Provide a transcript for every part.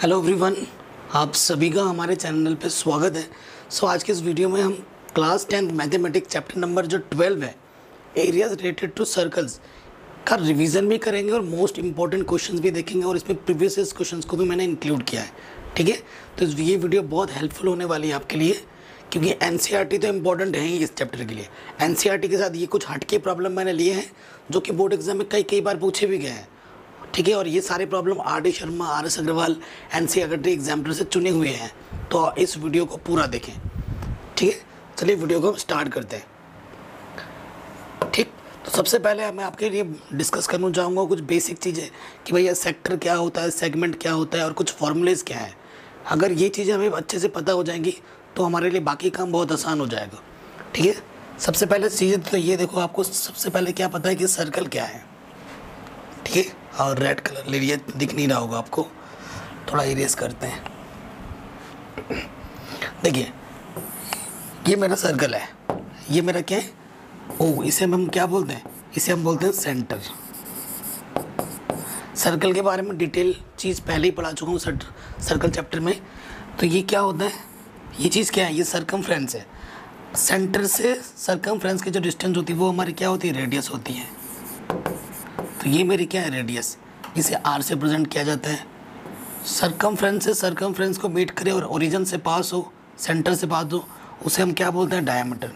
Hello everyone, आप सभी का हमारे चैनल पे स्वागत है। आज के इस वीडियो में हम class 10th mathematics chapter number जो 12 है, एरियाज रिलेटेड टू सर्कल्स का रिवीजन भी करेंगे और मोस्ट इंपॉर्टेंट क्वेश्चंस भी देखेंगे और इसमें प्रीवियस क्वेश्चंस को भी मैंने इंक्लूड किया है। ठीक है, तो ये वीडियो बहुत हेल्पफुल होने वाली है आपके लिए, क्योंकि एनसीईआरटी तो इम्पोर्टेंट है ही इस चैप्टर के लिए। एनसीईआरटी के साथ ये कुछ हटके प्रॉब्लम मैंने लिए हैं जो कि बोर्ड एग्जाम में कई बार पूछे भी गए हैं। ठीक है, और ये सारे problem R D Sharma, R S Agarwal, NCERT exemplar से चुने हुए हैं, तो इस वीडियो को पूरा देखें। ठीक है, चलिए वीडियो को स्टार्ट करते हैं। ठीक, तो सबसे पहले मैं आपके लिए डिस्कस करना चाहूँगा कुछ बेसिक चीज़ें कि भैया सेक्टर क्या होता है, सेगमेंट क्या होता है और कुछ फॉर्मूलेज क्या है। अगर ये चीज़ें हमें अच्छे से पता हो जाएंगी तो हमारे लिए बाकी काम बहुत आसान हो जाएगा। ठीक है, सबसे पहले चीज़ें तो ये देखो, आपको सबसे पहले क्या पता है कि सर्कल क्या है। ठीक है, और रेड कलर ले लिया, दिख नहीं रहा होगा आपको, थोड़ा इरेज करते हैं। देखिए, ये मेरा सर्कल है, ये मेरा क्या है, ओ, इसे हम क्या बोलते हैं, इसे हम बोलते हैं सेंटर। सर्कल के बारे में डिटेल चीज़ पहले ही पढ़ा चुका हूँ सर्कल चैप्टर में। तो ये क्या होता है, ये चीज़ क्या है, ये सर्कमफ्रेंस है। सेंटर से सर्कमफ्रेंस की जो डिस्टेंस होती है वो हमारी क्या होती है, रेडियस होती है। तो ये मेरी क्या है, रेडियस, इसे आर से प्रेजेंट किया जाता है। सर्कमफ्रेंस से सर्कमफ्रेंस को मीट करे और ओरिजिन से पास हो, सेंटर से पास हो, उसे हम क्या बोलते हैं, डायमीटर।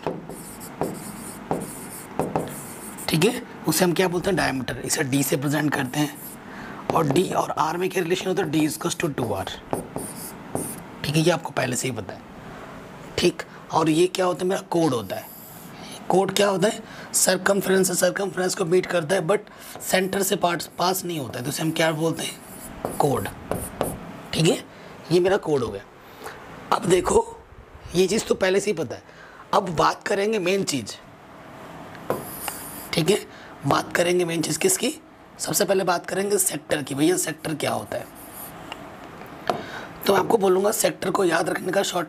ठीक है, उसे हम क्या बोलते हैं, डायमीटर। इसे डी से प्रेजेंट करते हैं और डी और आर में क्या रिलेशन होता है, डी इक्वल्स टू 2r। ठीक है, ये आपको पहले से ही पता है। ठीक, और ये क्या होता है, मेरा कोड होता है। कोड क्या होता है, सर्कमफ्रेंस से सर्कमफ्रेंस को मीट करता है बट सेंटर से पास नहीं होता है, तो इसे हम क्या बोलते हैं, कोड। ठीक है, ये मेरा कोड हो गया। अब देखो, ये चीज़ तो पहले से ही पता है। अब बात करेंगे मेन चीज़। ठीक है, बात करेंगे मेन चीज़ किसकी, सबसे पहले बात करेंगे सेक्टर की। भैया सेक्टर क्या होता है, तो मैं आपको बोलूँगा सेक्टर को याद रखने का शॉर्ट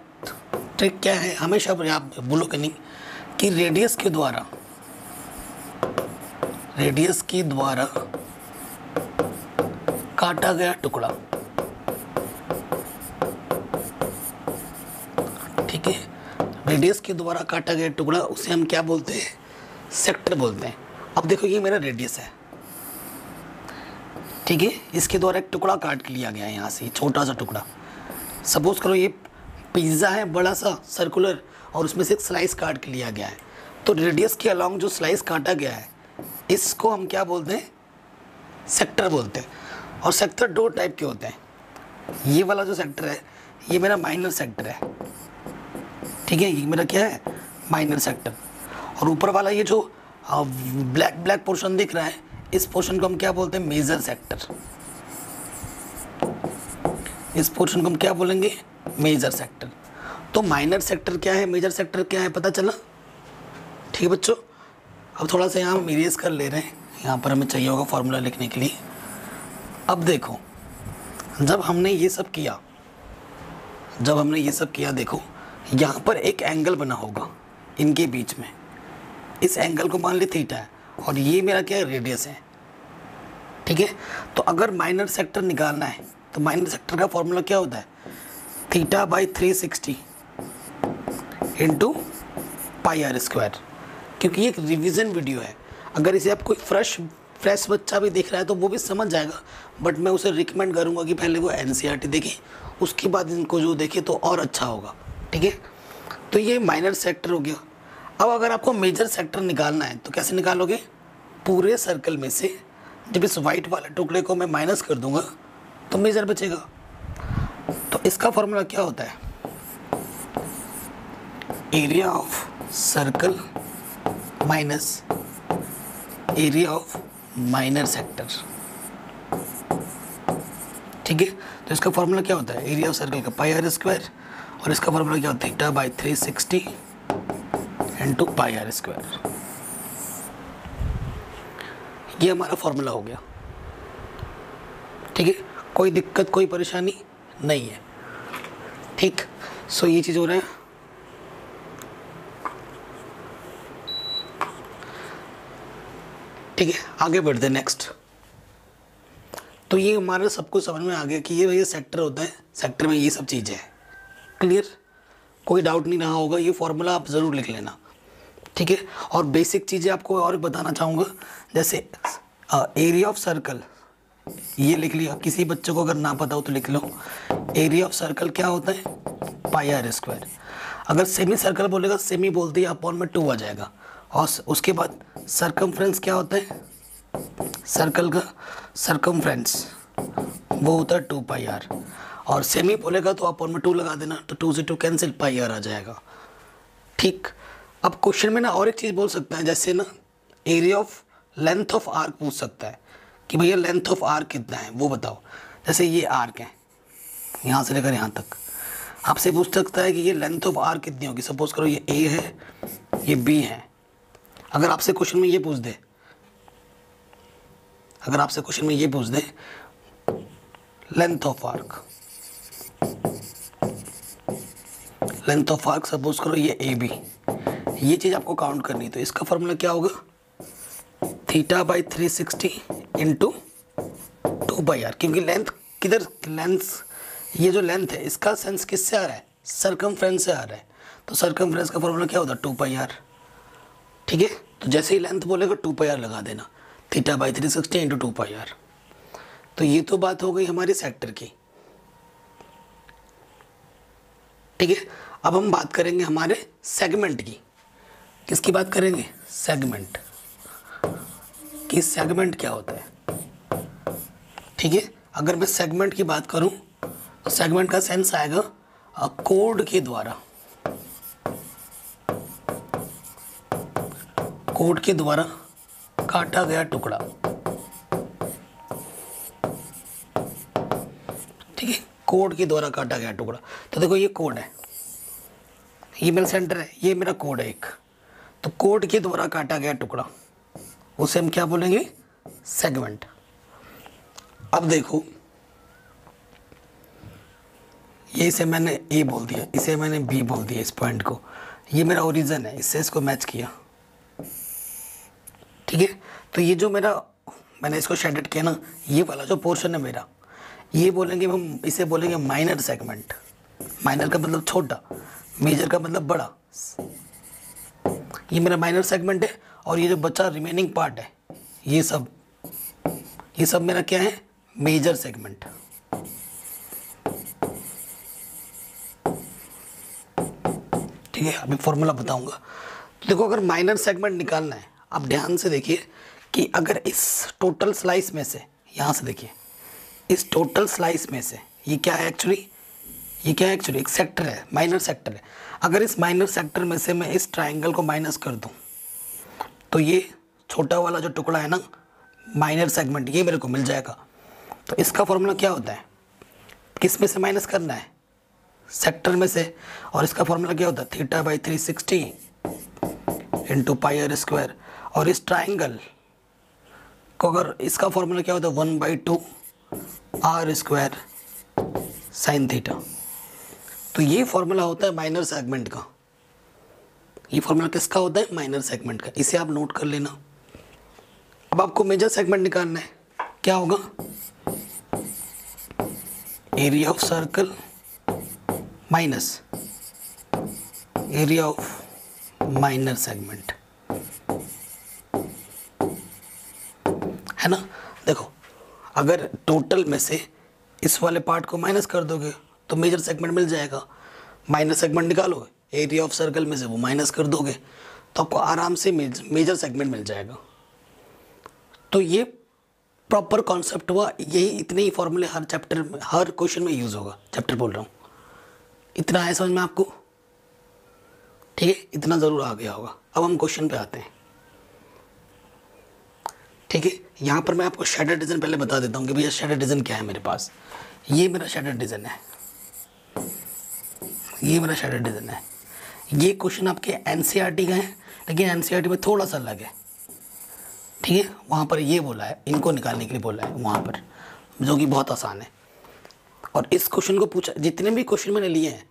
ट्रिक क्या है, हमेशा आप बोलोगे नहीं कि रेडियस के द्वारा काटा गया टुकड़ा। ठीक है, रेडियस के द्वारा काटा गया टुकड़ा, उसे हम क्या बोलते हैं, सेक्टर बोलते हैं। अब देखो, ये मेरा रेडियस है। ठीक है, इसके द्वारा एक टुकड़ा काट लिया गया है, यहाँ से छोटा सा टुकड़ा। सपोज करो ये पिज़्ज़ा है बड़ा सा सर्कुलर, और उसमें से एक स्लाइस काट के लिया गया है। तो रेडियस के अलॉन्ग जो स्लाइस काटा गया है, इसको हम क्या बोलते हैं, सेक्टर बोलते हैं। और सेक्टर दो टाइप के होते हैं। ये वाला जो सेक्टर है, ये मेरा माइनर सेक्टर है। ठीक है, ये मेरा क्या है, माइनर सेक्टर। और ऊपर वाला ये जो ब्लैक पोर्शन दिख रहा है, इस पोर्शन को हम क्या बोलते हैं, मेजर सेक्टर। इस पोर्शन को हम क्या बोलेंगे, मेजर सेक्टर। तो माइनर सेक्टर क्या है, मेजर सेक्टर क्या है, पता चला। ठीक है बच्चों, अब थोड़ा सा यहाँ हम इरेज कर ले रहे हैं, यहाँ पर हमें चाहिए होगा फॉर्मूला लिखने के लिए। अब देखो, जब हमने ये सब किया, देखो यहाँ पर एक एंगल बना होगा इनके बीच में। इस एंगल को मान ली थीटा है और ये मेरा क्या है, रेडियस है। ठीक है, तो अगर माइनर सेक्टर निकालना है तो माइनर सेक्टर का फॉर्मूला क्या होता है, theta by 360 into pi r square. क्योंकि ये एक रिवीजन वीडियो है, अगर इसे आप कोई फ्रेश बच्चा भी देख रहा है तो वो भी समझ जाएगा, बट मैं उसे रिकमेंड करूँगा कि पहले वो एनसीईआरटी देखे, उसके बाद इनको जो देखे तो और अच्छा होगा। ठीक है, तो ये माइनर सेक्टर हो गया। अब अगर आपको मेजर सेक्टर निकालना है तो कैसे निकालोगे, पूरे सर्कल में से जब इस वाइट वाले टुकड़े को मैं माइनस कर दूंगा तो मेजर बचेगा। तो इसका फॉर्मूला क्या होता है, area of circle minus area of minor sector. ठीक है, तो इसका फॉर्मूला क्या होता है, एरिया ऑफ सर्कल का पाई आर स्क्वायर, और इसका फॉर्मूला क्या होता है, theta by 360 into pi r square. ये हमारा फॉर्मूला हो गया। ठीक है, कोई दिक्कत कोई परेशानी नहीं है। ठीक, सो ये चीज़ हो रहा है। ठीक है, आगे बढ़ते नेक्स्ट। तो ये हमारे सबको समझ में आ गया कि ये भैया सेक्टर होता है, सेक्टर में ये सब चीज़ें हैं। क्लियर, कोई डाउट नहीं रहा होगा, ये फॉर्मूला आप ज़रूर लिख लेना, ठीक है। और बेसिक चीज़ें आपको और बताना चाहूँगा, जैसे एरिया ऑफ सर्कल, ये लिख लिया, किसी बच्चे को अगर ना पता हो तो लिख लो। एरिया ऑफ सर्कल क्या होता है, पाई आर स्क्वायर। अगर सेमी सर्कल बोलेगा, सेमी बोल दिया, अपॉन में 2 आ जाएगा। और उसके बाद सरकमफ्रेंस क्या होता है, सर्कल का सरकमफ्रेंस वो होता है 2 पाई आर। और सेमी बोलेगा तो अपॉन में 2 लगा देना, तो 2 से 2 कैंसिल, पाई आर आ जाएगा, ठीक। अब क्वेश्चन में ना और एक चीज़ बोल सकता है, जैसे ना area of length of arc पूछ सकता है कि भैया लेंथ ऑफ आर्क कितना है वो बताओ। जैसे ये आर्क है, यहाँ से लेकर यहाँ तक, आपसे पूछ सकता है कि ये लेंथ ऑफ आर्क कितनी होगी। सपोज करो ये ए है, ये बी है। अगर आपसे क्वेश्चन में ये पूछ दे, अगर आपसे क्वेश्चन में ये पूछ the length of arc, length of arc suppose करो ये ए बी, ये चीज़ आपको काउंट करनी है, तो इसका फॉर्मूला क्या होगा, θ/360 इंटू 2 पाई आर। क्योंकि लेंथ किधर, लेंथ, ये जो लेंथ है इसका सेंस किससे आ रहा है, सरकमफ्रेंस से आ रहा है, तो सरकमफ्रेंस का फॉर्मूला क्या होता है, 2 पाई आर, ठीक है। तो जैसे ही लेंथ बोलेगा 2 पाई आर लगा देना, θ/360 इंटू 2 पाई आर। तो ये तो बात हो गई हमारी सेक्टर की, ठीक है। अब हम बात करेंगे हमारे सेगमेंट की। किसकी बात करेंगे, सेगमेंट की। सेगमेंट क्या होता है, ठीक है। अगर मैं सेगमेंट की बात करूं तो सेगमेंट का सेंस आएगा कोड के द्वारा, कोड के द्वारा काटा गया टुकड़ा, ठीक है, कोड के द्वारा काटा गया टुकड़ा। तो देखो ये कोड है, ये मेरा सेंटर है, ये मेरा कोड है एक, तो कोड के द्वारा काटा गया टुकड़ा उसे हम क्या बोलेंगे, सेगमेंट। अब देखो ये इसे मैंने ए बोल दिया, इसे मैंने बी बोल दिया, इस पॉइंट को, ये मेरा ओरिजिन है, इससे इसको मैच किया, ठीक है। तो ये जो मेरा, मैंने इसको शेडेड किया ना, ये वाला जो पोर्शन है मेरा, ये बोलेंगे हम, इसे बोलेंगे माइनर सेगमेंट। माइनर का मतलब छोटा, मेजर का मतलब बड़ा। ये मेरा माइनर सेगमेंट है, और ये जो बचा रिमेनिंग पार्ट है, ये सब मेरा क्या है, मेजर सेगमेंट। ठीक है, अभी फॉर्मूला बताऊंगा। तो देखो अगर माइनर सेगमेंट निकालना है, आप ध्यान से देखिए कि अगर इस टोटल स्लाइस में से, यहाँ से देखिए, इस टोटल स्लाइस में से ये क्या है एक्चुअली, ये क्या है एक्चुअली, एक सेक्टर है, माइनर सेक्टर है। अगर इस माइनर सेक्टर में से मैं इस ट्राइंगल को माइनस कर दूं तो ये छोटा वाला जो टुकड़ा है ना, माइनर सेगमेंट, ये मेरे को मिल जाएगा। तो इसका फॉर्मूला क्या होता है, किस में से माइनस करना है, सेक्टर में से। और इसका फॉर्मूला क्या होता है, θ/360 इंटू पाई आर स्क्वायर। और इस ट्राइंगल को अगर, इसका फॉर्मूला क्या होता है, 1/2 आर स्क्वायर साइन थीटा। तो ये फॉर्मूला होता है माइनर सेगमेंट का। ये फॉर्मूला किसका होता है, माइनर सेगमेंट का। इसे आप नोट कर लेना। अब आपको मेजर सेगमेंट निकालना है, क्या होगा, area of circle minus area of minor segment, है ना। देखो अगर टोटल में से इस वाले पार्ट को माइनस कर दोगे तो मेजर सेगमेंट मिल जाएगा। माइनर सेगमेंट निकालोगे, एरिया ऑफ सर्कल में से वो माइनस कर दोगे तो आपको आराम से मेजर सेगमेंट मिल जाएगा। तो ये प्रॉपर कॉन्सेप्ट हुआ, यही इतने ही फॉर्मूले हर चैप्टर में, हर क्वेश्चन में यूज़ होगा। चैप्टर बोल रहा हूँ, इतना है समझ में आपको, ठीक है, इतना ज़रूर आ गया होगा। अब हम क्वेश्चन पे आते हैं, ठीक है। यहाँ पर मैं आपको शेडेड रीजन पहले बता देता हूँ कि भैया शेडेड रीजन क्या है मेरे पास। ये मेरा शेडेड रीजन है, ये मेरा शेडेड रीजन है। ये क्वेश्चन आपके एनसीईआरटी का है, लेकिन एनसीईआरटी में थोड़ा सा अलग है, ठीक है। वहाँ पर ये बोला है, इनको निकालने के लिए बोला है वहाँ पर, जो कि बहुत आसान है। और इस क्वेश्चन को पूछा, जितने भी क्वेश्चन मैंने लिए हैं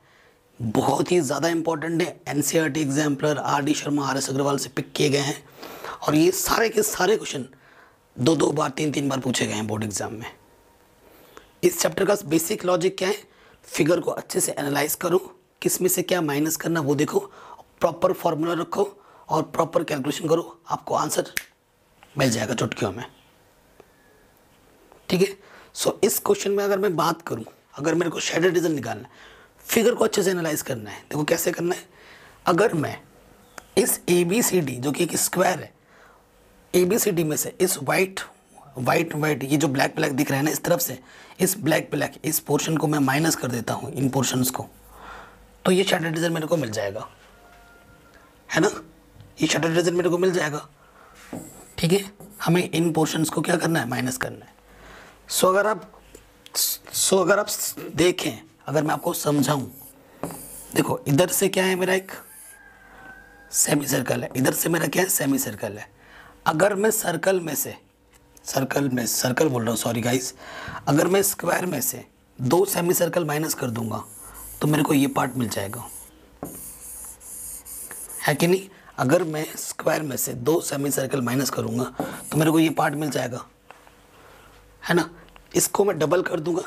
बहुत ही ज़्यादा इंपॉर्टेंट है, NCERT exemplar RD Sharma RS Agarwal से पिक किए गए हैं। और ये सारे के सारे क्वेश्चन 2-2 बार 3-3 बार पूछे गए हैं बोर्ड एग्जाम में, इस चैप्टर का बेसिक लॉजिक क्या है, फिगर को अच्छे से एनालाइज करो, किस में से क्या माइनस करना वो देखो, प्रॉपर फॉर्मूला रखो और प्रॉपर कैलकुलेशन करो, आपको आंसर मिल जाएगा चुटकियों में। ठीक है। सो इस क्वेश्चन में अगर मैं बात करूं, अगर मेरे को शेडेड रीजन निकालना है, फिगर को अच्छे से एनालाइज करना है, देखो कैसे करना है। अगर मैं इस ABCD जो कि एक स्क्वायर है, ABCD में से इस वाइट ये जो ब्लैक दिख रहा है ना इस तरफ से, इस ब्लैक इस पोर्शन को मैं माइनस कर देता हूँ, इन पोर्शंस को, तो ये शेडेड रीजन मेरे को मिल जाएगा, है ना, ये शेडेड रीजन मेरे को मिल जाएगा। ठीक है, हमें इन पोर्शंस को क्या करना है, माइनस करना है। सो अगर आप देखें, अगर मैं आपको समझाऊं, देखो इधर से क्या है, मेरा एक सेमी सर्कल है, इधर से मेरा क्या है, सेमी सर्कल है। अगर मैं सर्कल बोल रहा हूँ, सॉरी गाइस, अगर मैं स्क्वायर में से 2 सेमी सर्कल माइनस कर दूंगा तो मेरे को ये पार्ट मिल जाएगा, है कि नहीं। अगर मैं स्क्वायर में से 2 सेमी सर्कल माइनस करूंगा तो मेरे को ये पार्ट मिल जाएगा, है ना। इसको मैं डबल कर दूंगा,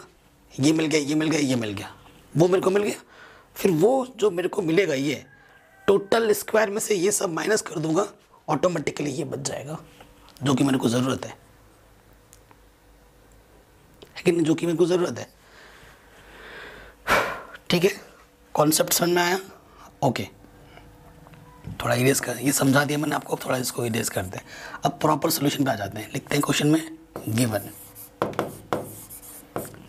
ये मिल गया, ये मिल गया, ये मिल गया, वो मेरे को मिल गया। फिर वो जो मेरे को मिलेगा, ये टोटल स्क्वायर में से ये सब माइनस कर दूंगा, ऑटोमेटिकली ये बच जाएगा जो कि मेरे को ज़रूरत है कि नहीं, जो कि मेरे को ज़रूरत है। ठीक है, कॉन्सेप्ट समझ में आया। ओके, थोड़ा इरेज कर, ये समझा दिया मैंने आपको, थोड़ा इसको इरेज करते हैं। अब प्रॉपर सोल्यूशन पे आ जाते हैं। लिखते हैं क्वेश्चन में गिवन।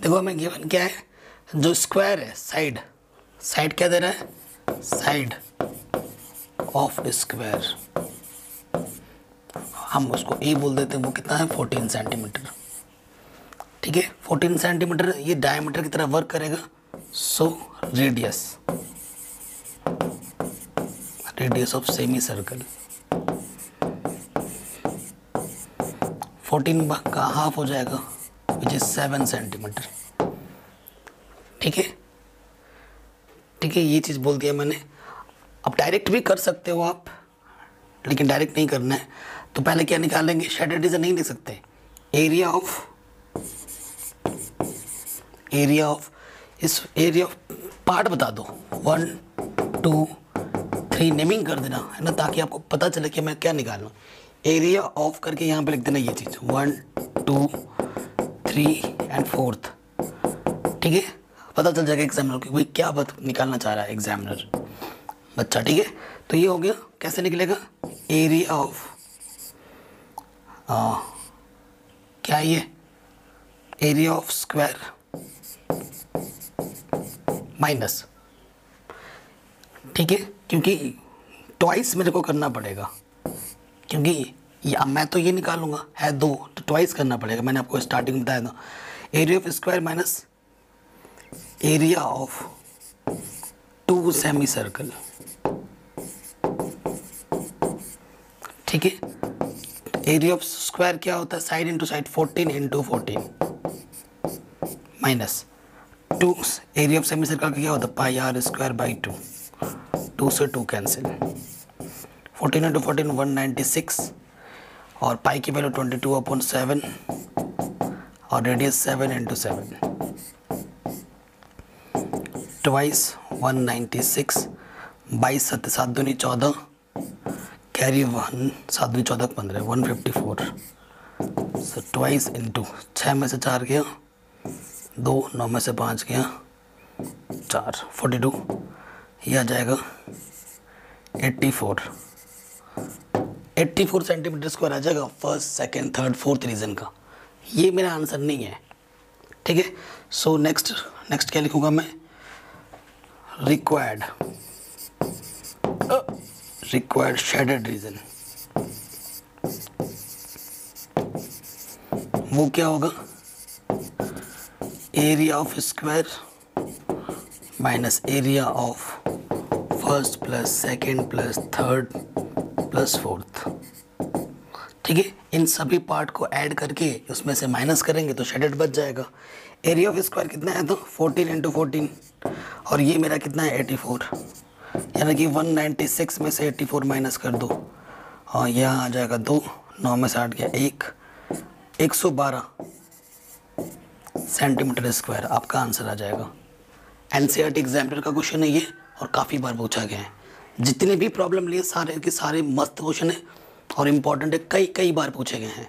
देखो हमें गिवन क्या है, जो स्क्वायर है, साइड क्या दे रहा है, साइड ऑफ स्क्वायर, हम उसको ए बोल देते हैं, वो कितना है, 14 सेंटीमीटर। ठीक है, 14 सेंटीमीटर ये डायमीटर की तरह वर्क करेगा। So radius of semi circle 14 का हाफ हो जाएगा, विच इज 7 सेंटीमीटर। ठीक है, ये चीज़ बोल दिया मैंने। अब डायरेक्ट भी कर सकते हो आप, लेकिन डायरेक्ट नहीं करना है, तो पहले क्या निकालेंगे, शेडेड रीजन नहीं लिख सकते, एरिया ऑफ इस एरिया ऑफ पार्ट बता दो, 1 2 3 नेमिंग कर देना, है ना, ताकि आपको पता चले कि मैं क्या निकाल रहा हूँ। एरिया ऑफ करके यहाँ पे लिख देना ये चीज़, 1 2 3 एंड 4th। ठीक है, पता चल जाएगा एग्जामिनर को भाई क्या बात निकालना चाह रहा है एग्जामिनर बच्चा। ठीक है, तो ये हो गया, कैसे निकलेगा, एरिया ऑफ क्या ये एरिया ऑफ स्क्वायर माइनस, ठीक है, क्योंकि ट्वाइस मेरे को करना पड़ेगा, क्योंकि मैं तो ये निकालूंगा, है 2 तो ट्वाइस करना पड़ेगा। मैंने आपको स्टार्टिंग में बताया था, area of square minus area of 2 semi circle. ठीक है, एरिया ऑफ स्क्वायर क्या होता है, side into side, 14 into 14 minus 2 area of semi circle का क्या होता है, पाई आर स्क्वायर बाई 2, 2 से 2 कैंसिल, 14 इंटू 14 196, और पाई की वैल्यू 22/7 और रेडियस 7 इंटू 7, ट्वाइस 196, 22 7 7 दूनी 14, कैरी 1 7 दूनी 14 15 154, सो ट्वाइस इंटू 6 में से 4 गया 2, 9 में से 5 गया 4, 42, यह आ जाएगा 84 सेंटीमीटर स्क्वायर आ जाएगा, first second third fourth region का। ये मेरा आंसर नहीं है। ठीक है, सो नेक्स्ट क्या लिखूंगा मैं, रिक्वायर्ड शेडेड रीजन, वो क्या होगा, area of square minus area of first plus second plus third plus fourth. ठीक है, इन सभी पार्ट को ऐड करके उसमें से माइनस करेंगे तो शेडेड बच जाएगा। एरिया ऑफ स्क्वायर कितना है, तो 14 इंटू 14, और ये मेरा कितना है 84, यानी कि 196 में से 84 माइनस कर दो, और यहाँ आ जाएगा 2, 9 में से 8 गया 1, 112, सेंटीमीटर स्क्वायर आपका आंसर आ जाएगा। एनसीईआरटी एग्जामिनर का क्वेश्चन है ये और काफ़ी बार पूछा गया है। जितने भी प्रॉब्लम लिए सारे के सारे मस्त क्वेश्चन है और इम्पॉर्टेंट है, कई कई बार पूछे गए हैं।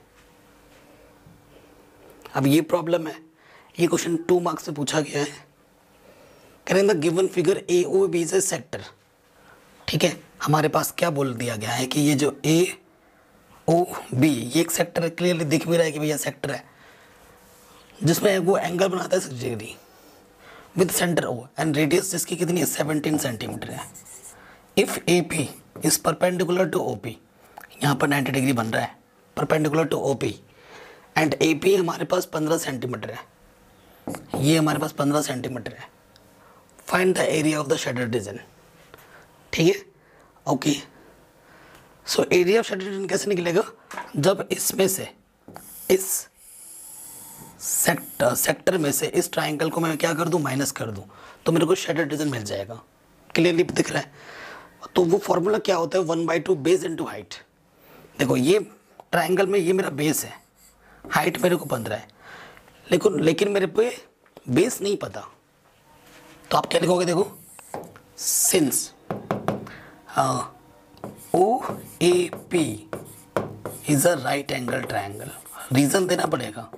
अब ये प्रॉब्लम है, ये क्वेश्चन 2 मार्क्स से पूछा गया है। कह रहे हैं the given figure A O B is a sector. ठीक है, हमारे पास क्या बोल दिया गया है कि ये जो ए ओ बी ये एक सेक्टर है, क्लियरली दिख भी रहा है कि भैया सेक्टर है, जिसमें वो एंगल बनाता है 60 degree with centre O and radius जिसकी कितनी है 17 सेंटीमीटर है। If A P is perpendicular to O P, यहाँ पर 90 डिग्री बन रहा है perpendicular to O P, and A P हमारे पास 15 सेंटीमीटर है, ये हमारे पास 15 सेंटीमीटर है। Find the area of the shaded region. ठीक है, okay. So area of shaded region कैसे निकलेगा, जब इसमें से इस सेक्टर में से इस ट्राइंगल को मैं क्या कर दूं, माइनस कर दूं, तो मेरे को शेडेड रीजन मिल जाएगा। क्लियरली दिख रहा है। तो वो फॉर्मूला क्या होता है, 1/2 बेस इंटू हाइट। देखो ये ट्राइंगल में ये मेरा बेस है, हाइट मेरे को 15 है, लेकिन मेरे पे बेस नहीं पता, तो आप क्या लिखोगे, देखो since O A P is a right angle triangle, reason देना पड़ेगा।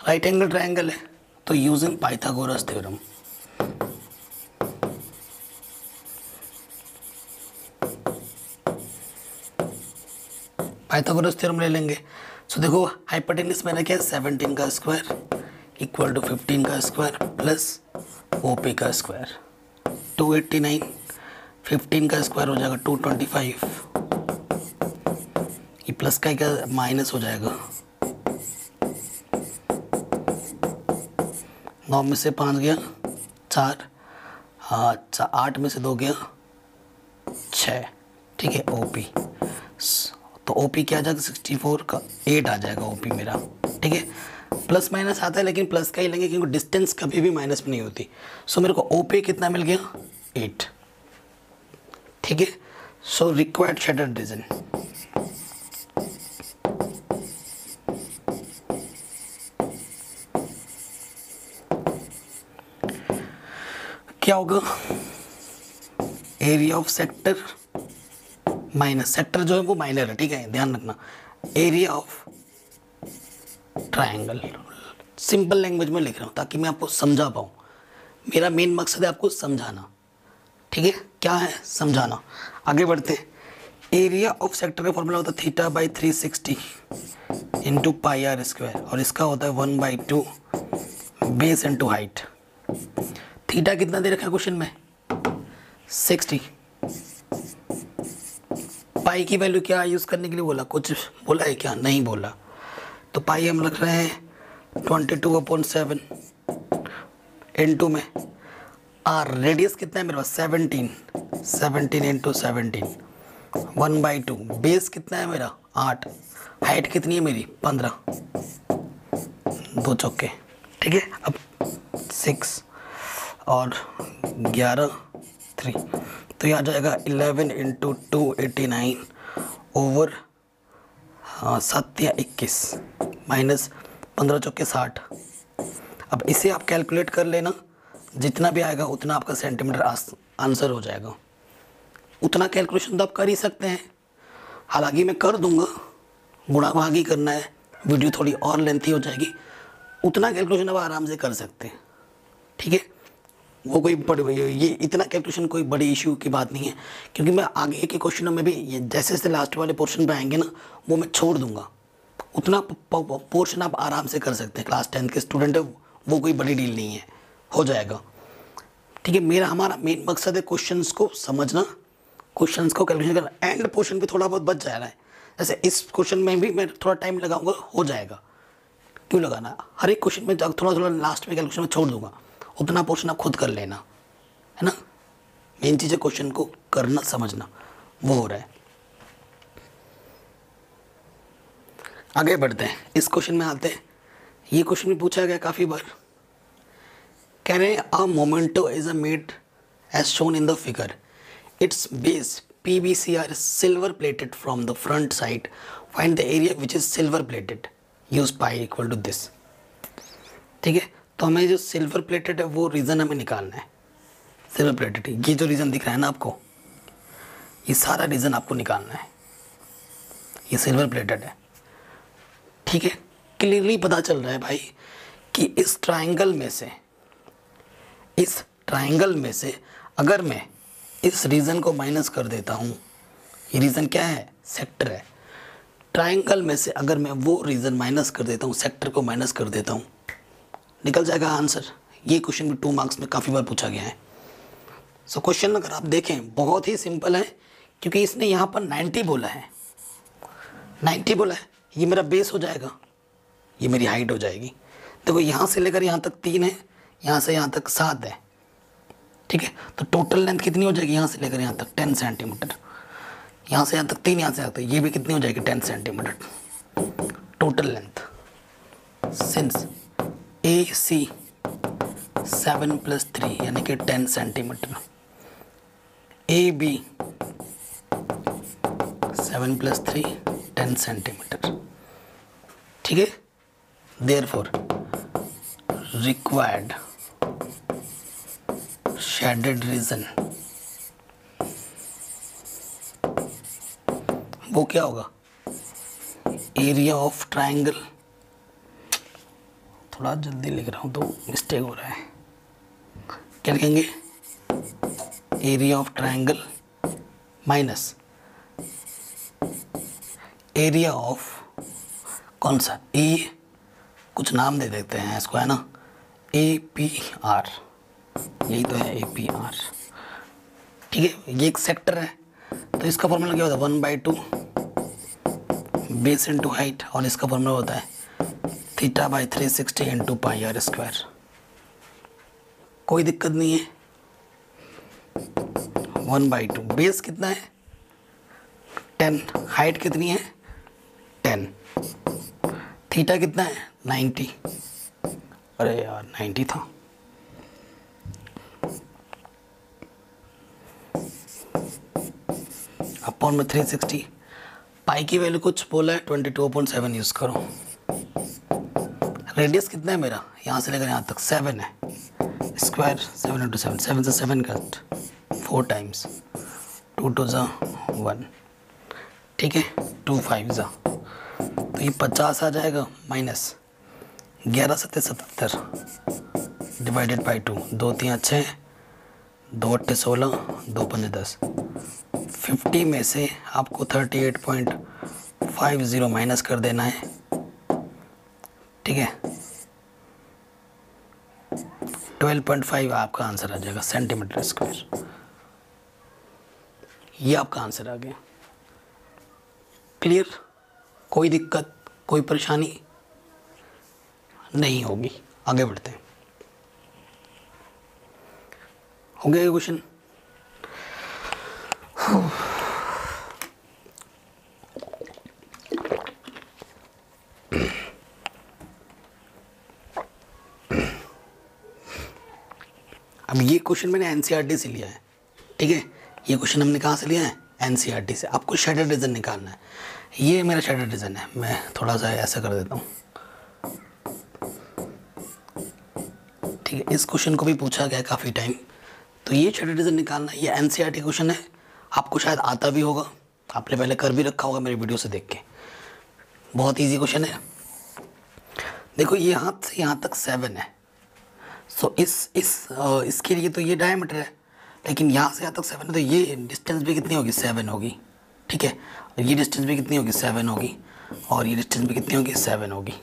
राइट एंगल ट्राइंगल है तो using Pythagoras theorem. Pythagoras theorem ले लेंगे। सो देखो हाइपोटेनस मैंने क्या 17 का स्क्वायर इक्वल टू 15 का स्क्वायर प्लस ओपी का स्क्वायर 289, 15 का स्क्वायर हो जाएगा 225, ये प्लस का क्या माइनस हो जाएगा, 9 में से 5 गया 4, 8 में से 2 गया 6। ठीक है, ओपी तो ओपी क्या आ जाएगा 64 का 8 आ जाएगा ओपी मेरा। ठीक है, प्लस माइनस आता है लेकिन प्लस का ही लेंगे क्योंकि डिस्टेंस कभी भी माइनस में नहीं होती। सो मेरे को ओपी कितना मिल गया 8। ठीक है, सो रिक्वायर्ड शेडेड रीजन क्या होगा, area of sector minus sector जो है वो माइनर है। ठीक है, ध्यान रखना, area of triangle. Simple language में लिख रहा हूँ ताकि मैं आपको समझा पाऊँ, मेरा मेन मकसद है आपको समझाना। ठीक है, क्या है समझाना। आगे बढ़ते हैं। एरिया ऑफ सेक्टर का फॉर्मूला होता है θ/360 इंटू पाई आर स्क्वायर, और इसका होता है 1/2 बेस इंटू हाइट। थीटा कितना दे रखा है क्वेश्चन में 60। पाई की वैल्यू क्या यूज़ करने के लिए बोला, कुछ बोला है क्या, नहीं बोला। तो पाई हम रख रहे हैं 22/7 इंटू में आर, रेडियस कितना है मेरे पास 17 इंटू 17 1/2, बेस कितना है मेरा 8, हाइट कितनी है मेरी 15, 2 चौके। ठीक है, अब 6 और 11 3, तो यह आ जाएगा 11 इंटू 289 ओवर 7 या 21 माइनस 15 चौके 60। अब इसे आप कैलकुलेट कर लेना, जितना भी आएगा उतना आपका सेंटीमीटर आंसर हो जाएगा। उतना कैलकुलेशन तो आप कर ही सकते हैं, हालांकि मैं कर दूंगा, बुढ़ा भागी करना है, वीडियो थोड़ी और लेंथी हो जाएगी, उतना कैलकुलेशन आप आराम से कर सकते हैं। ठीक है, वो कोई ये इतना कैलकुलेशन कोई बड़ी इशू की बात नहीं है, क्योंकि मैं आगे के क्वेश्चनों में भी ये जैसे जैसे लास्ट वाले पोर्शन पे आएंगे ना, वो मैं छोड़ दूंगा। उतना पोर्शन आप आराम से कर सकते हैं, क्लास 10 के स्टूडेंट है, वो कोई बड़ी डील नहीं है, हो जाएगा। ठीक है, हमारा मेन मकसद है क्वेश्चंस को समझना, क्वेश्चंस को कैलकुलेशन करना। एंड पोर्शन पे थोड़ा बहुत बच जा रहा है, जैसे इस क्वेश्चन में भी मैं थोड़ा टाइम लगाऊंगा, हो जाएगा, क्यों लगाना। हर एक क्वेश्चन में थोड़ा थोड़ा लास्ट में कैलकुलेशन में छोड़ दूंगा, उतना पोर्शन आप खुद कर लेना, है ना। मेन चीज़ है क्वेश्चन को करना समझना, वो हो रहा है। आगे बढ़ते हैं, इस क्वेश्चन में आते हैं। ये क्वेश्चन भी पूछा गया काफ़ी बार। कह रहे हैं a memento is a made as shown in the figure, its base PVC are silver plated from the front side, find the area which is silver plated। Use pi equal to this. ठीक है, तो हमें जो silver plated है वो reason हमें निकालना है। सिल्वर प्लेटेड, ये जो रीज़न दिख रहा है ना आपको, ये सारा रीज़न आपको निकालना है। ये सिल्वर प्लेटेड है। ठीक है, क्लियरली पता चल रहा है भाई कि इस ट्रायंगल में से अगर मैं इस रीजन को माइनस कर देता हूँ, ये रीजन क्या है, सेक्टर है। ट्रायंगल में से अगर मैं वो रीजन माइनस कर देता हूँ, सेक्टर को माइनस कर देता हूँ, निकल जाएगा आंसर। ये क्वेश्चन भी 2 मार्क्स में काफ़ी बार पूछा गया है। सो क्वेश्चन अगर आप देखें बहुत ही सिंपल है, क्योंकि इसने यहाँ पर 90 बोला है। 90 बोला है, ये मेरा बेस हो जाएगा, ये मेरी हाइट हो जाएगी। देखो यहाँ से लेकर यहाँ तक 3 है, यहाँ से यहाँ तक 7 है। ठीक है, तो टोटल लेंथ कितनी हो जाएगी, यहाँ से लेकर यहाँ तक 10 सेंटीमीटर। यहाँ से यहाँ तक 3, यहाँ से यहाँ तक ये भी कितनी हो जाएगी, 10 centimetre total length. Since AC 7 + 3 यानी कि 10 सेंटीमीटर, AB 7 + 3 10 सेंटीमीटर। ठीक है, देयरफॉर रिक्वायर्ड शेडेड रीजन वो क्या होगा, एरिया ऑफ ट्रायंगल। थोड़ा जल्दी लिख रहा हूँ तो मिस्टेक हो रहा है। क्या लिखेंगे, area of triangle minus area of कौन सा, ए, कुछ नाम दे देते हैं इसको, है ना, APR, यही तो है APR। ठीक है, ये एक सेक्टर है, तो इसका फॉर्मूला क्या होता है, 1/2 बेस इंटू हाइट, और इसका फॉर्मूला होता है θ/360 इंटू πr²। कोई दिक्कत नहीं है। 1/2 बेस कितना है, 10, हाइट कितनी है 10, थीटा कितना है 90, अरे यार 90 था, अपॉन में 360, पाई की वैल्यू कुछ बोला है 22.7 यूज़ करो। रेडियस कितना है मेरा, यहाँ से लेकर यहाँ तक 7 है, स्क्वायर 7 इंटू 7, 7 से 7 कट 4 टाइम्स, 2 2 ज़ा 1, ठीक है, 2 5 ज़ा, तो ये 50 आ जाएगा, माइनस 11 7 77 डिवाइडेड बाई 2, 2 3 6, 2 8 16, 2 5 10, 50 में से आपको 38.50 माइनस कर देना है। ठीक है, 12.5 आपका आंसर आ जाएगा सेंटीमीटर स्क्वायर। ये आपका आंसर आ गया। क्लियर, कोई दिक्कत कोई परेशानी नहीं होगी। आगे बढ़ते हैं, हो गया क्वेश्चन। अब ये क्वेश्चन मैंने एनसीईआरटी से लिया है। ठीक है, ये क्वेश्चन हमने कहाँ से लिया है, एनसीईआरटी से। आपको शेडेड रीजन निकालना है। ये मेरा शेडेड रीजन है, मैं थोड़ा सा ऐसा कर देता हूँ। ठीक है, इस क्वेश्चन को भी पूछा गया काफ़ी टाइम, तो ये शेडेड रीजन निकालना है। ये एनसीईआरटी क्वेश्चन है, आपको शायद आता भी होगा, आपने पहले कर भी रखा होगा मेरी वीडियो से देख के। बहुत ईजी क्वेश्चन है। देखो ये यहाँ से यहाँ तक 7 है, सो इसके लिए तो ये डायमीटर है, लेकिन यहाँ से यहाँ तक 7 है, तो ये डिस्टेंस भी कितनी होगी 7 होगी। ठीक है, ये डिस्टेंस भी कितनी होगी 7 होगी, और ये डिस्टेंस भी कितनी होगी 7 होगी।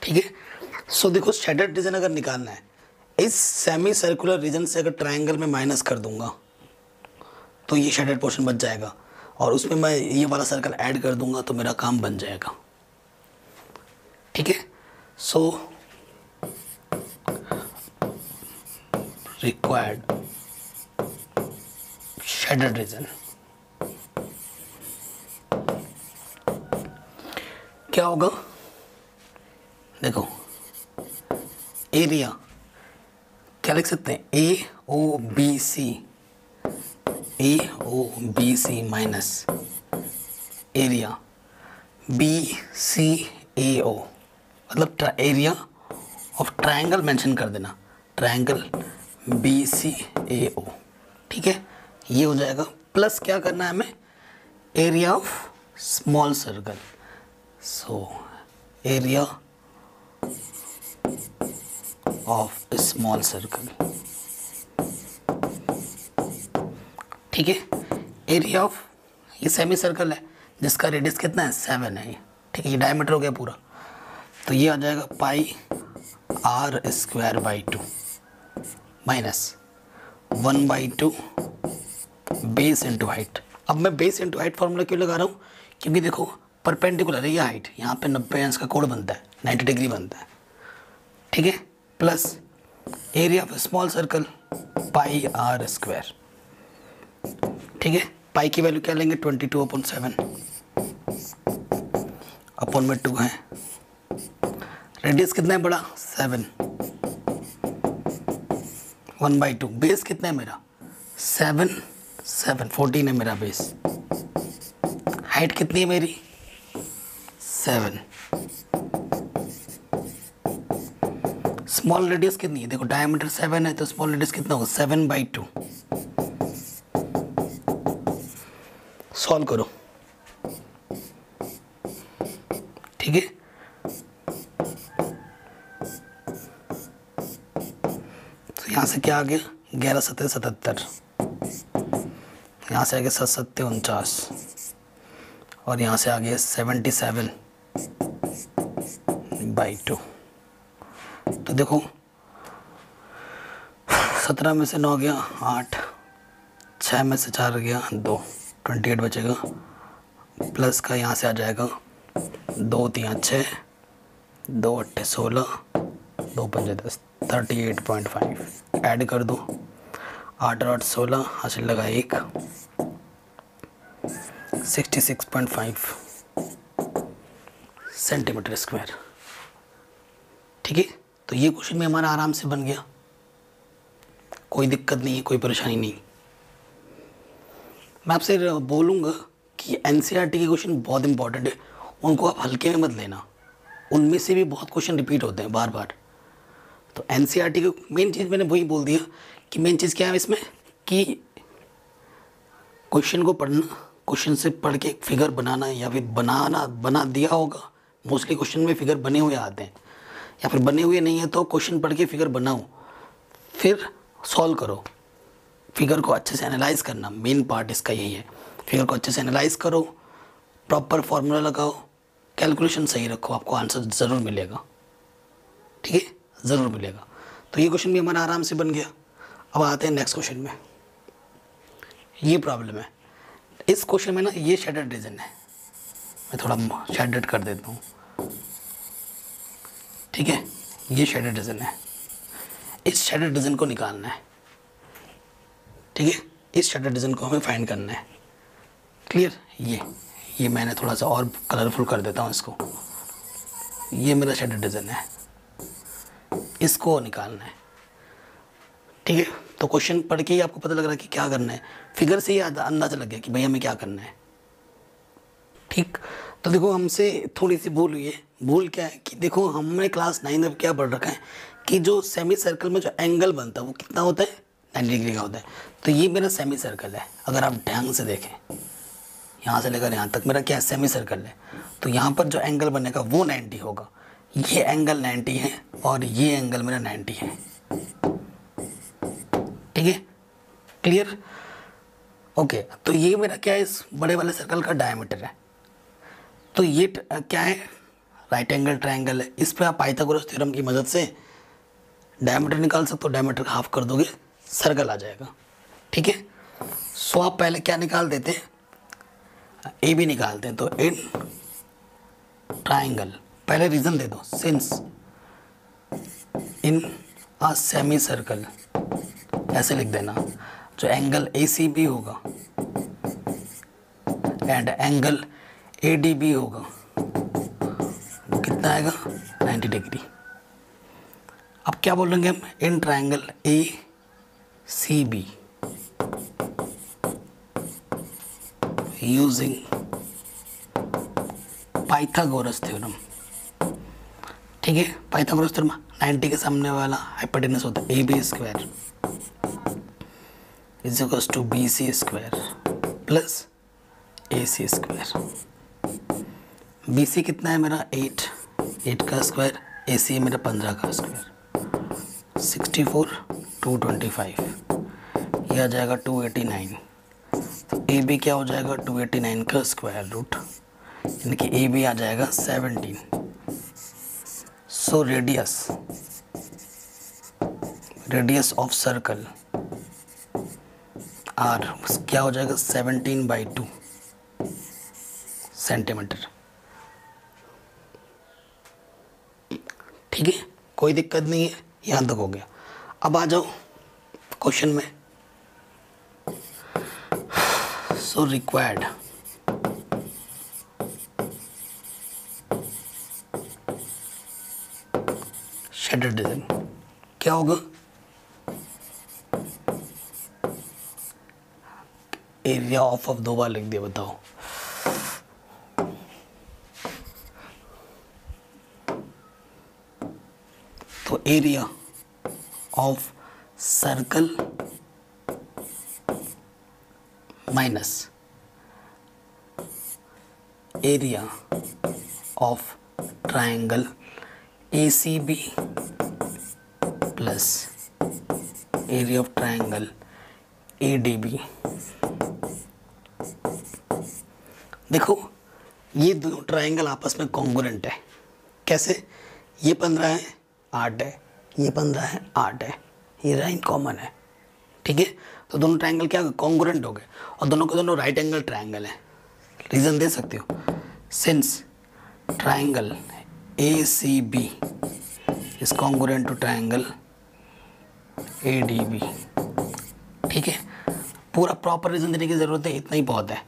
ठीक है, सो देखो शेडेड रीजन अगर निकालना है, इस सेमी सर्कुलर रीजन से अगर ट्रायंगल में माइनस कर दूंगा तो ये शेडेड पोर्शन बच जाएगा, और उसमें मैं ये वाला सर्कल ऐड कर दूंगा तो मेरा काम बन जाएगा। ठीक है, सो रिक्वायर्ड शेडेड रीजन क्या होगा, देखो एरिया क्या लिख सकते हैं, AOBC minus area BCA AO, मतलब एरिया ऑफ ट्रायंगल मेंशन कर देना, ट्रायंगल BCAO, ठीक है, ये हो जाएगा। प्लस क्या करना है हमें, area of small circle, so area of small circle, ठीक है। एरिया ऑफ, ये सेमी सर्कल है जिसका रेडियस कितना है 7 है, ठीक है, ये डायमीटर हो गया पूरा, तो ये आ जाएगा पाई r² / 2 minus 1/2 base into height. अब मैं बेस इंटू हाइट फॉर्मूला क्यों लगा रहा हूँ, क्योंकि देखो परपेंडिकुलर है ये हाइट, यहाँ पे 90 अंश का कोण बनता है, 90 डिग्री बनता है, ठीक है। Plus area of small circle pi r², ठीक है। पाई की वैल्यू क्या लेंगे 22/7 अपॉन में 2 है। रेडियस कितना है बड़ा 7, 1/2, बेस कितना है मेरा 7 14 है मेरा बेस, हाइट कितनी है मेरी 7, स्मॉल रेडियस कितनी है, देखो डायमीटर 7 है तो स्मॉल रेडियस कितना होगा 7/2। सॉल्व करो, ठीक है। तो यहाँ से क्या आ गया 11 7 77, यहाँ से आ गया 7 7 49, और यहाँ से आ गया 77/2। तो देखो 17 में से 9 गया 8, 6 में से 4 गया 2, 28 बचेगा, प्लस का यहाँ से आ जाएगा 2 3 6, 2 8 16, 2 5 10, 38.5 ऐड कर दो, 8 8 16, हासिल लगा 1, 66.5 सेंटीमीटर स्क्वायर, ठीक है। तो ये क्वेश्चन में हमारा आराम से बन गया, कोई दिक्कत नहीं है, कोई परेशानी नहीं। मैं आपसे बोलूँगा कि NCERT के क्वेश्चन बहुत इंपॉर्टेंट है, उनको आप हल्के में मत लेना, उनमें से भी बहुत क्वेश्चन रिपीट होते हैं बार बार। तो NCERT की मेन चीज़ मैंने वही बोल दिया कि मेन चीज़ क्या है इसमें कि क्वेश्चन को पढ़ना, क्वेश्चन से पढ़ के एक फिगर बनाना, या फिर बना दिया होगा, मोस्टली क्वेश्चन में फिगर बने हुए आते हैं, या फिर बने हुए नहीं है तो क्वेश्चन पढ़ के फिगर बनाओ, फिर सॉल्व करो, फिगर को अच्छे से एनालाइज करना, मेन पार्ट इसका यही है। फिगर को अच्छे से एनालाइज करो, प्रॉपर फार्मूला लगाओ, कैलकुलेशन सही रखो, आपको आंसर ज़रूर मिलेगा, ठीक है, ज़रूर मिलेगा। तो ये क्वेश्चन भी हमारा आराम से बन गया। अब आते हैं नेक्स्ट क्वेश्चन में। ये प्रॉब्लम है इस क्वेश्चन में ना, ये शेडेड रीजन है, मैं थोड़ा शेडेड कर देता हूँ, ठीक है, ये शेडेड रीजन है, इस शेडेड रीजन को निकालना है, ठीक है, इस शेडेड रीजन को हमें फाइंड करना है। क्लियर, ये मैंने थोड़ा सा और कलरफुल कर देता हूँ इसको, ये मेरा शेडेड रीजन है, इसको निकालना है, ठीक है। तो क्वेश्चन पढ़ के ही आपको पता लग रहा है कि क्या करना है, फिगर से ही अंदाजा लग गया कि भाई हमें क्या करना है, ठीक। तो देखो हमसे थोड़ी सी भूल हुई है। भूल क्या है कि देखो हमने क्लास 9 में क्या पढ़ रखा है कि जो सेमी सर्कल में जो एंगल बनता है वो कितना होता है 90 डिग्री का होता है। तो ये मेरा सेमी सर्कल है, अगर आप ध्यान से देखें यहाँ से लेकर यहाँ तक मेरा क्या है सेमी सर्कल है। तो यहाँ पर जो एंगल बनेगा वो 90 होगा, ये एंगल 90 है और ये एंगल मेरा 90 है, ठीक है, क्लियर, ओके। तो ये मेरा क्या है इस बड़े वाले सर्कल का डायमीटर है। तो ये क्या है राइट एंगल ट्रायंगल है, इस पे आप पाइथागोरस थ्योरम की मदद से डायमीटर निकाल सकते हो, डायमीटर हाफ कर दोगे सर्कल आ जाएगा, ठीक है। सो आप पहले क्या निकाल देते हैं ए बी निकालते हैं। तो इन ट्रायंगल, पहले रीजन दे दो, since in a semi circle, ऐसे लिख देना, जो एंगल ACB होगा एंड एंगल ADB होगा वो कितना आएगा 90 डिग्री। अब क्या बोलेंगे हम, in triangle ACB using Pythagoras theorem, ठीक है, पाइथागोरस थ्योरम 90 के सामने वाला हाइपोटेनस होता है AB square is equals to BC square plus AC square. BC कितना है मेरा 8 का स्क्वायर, AC है मेरा 15 का स्क्वायर, 64 225, यह आ जाएगा 289। तो AB क्या हो जाएगा 289 का स्क्वायर रूट, यानी कि AB आ जाएगा 17। So radius of circle R क्या हो जाएगा 17/2 सेंटीमीटर। ठीक है, कोई दिक्कत नहीं है, यहाँ तक हो गया। अब आ जाओ क्वेश्चन में। सो रिक्वायर्ड शेडेड रीजन क्या होगा, एरिया ऑफ 2 बार लिख दिया, बताओ। तो area of circle minus area of triangle ACB plus area of triangle ADB। देखो ये दोनों ट्रायंगल आपस में कॉन्ग्रुएंट है। कैसे, ये 15 है 8 है, ये 15 है 8 है, ये लाइन कॉमन है। ठीक है, तो दोनों ट्रायंगल क्या कॉन्ग्रुएंट हो गए और दोनों के दोनों राइट एंगल ट्रायंगल है। रीज़न दे सकते हो, since triangle ACB is congruent to triangle ADB। ठीक है, पूरा प्रॉपर रीज़न देने की ज़रूरत है, इतना ही बहुत है।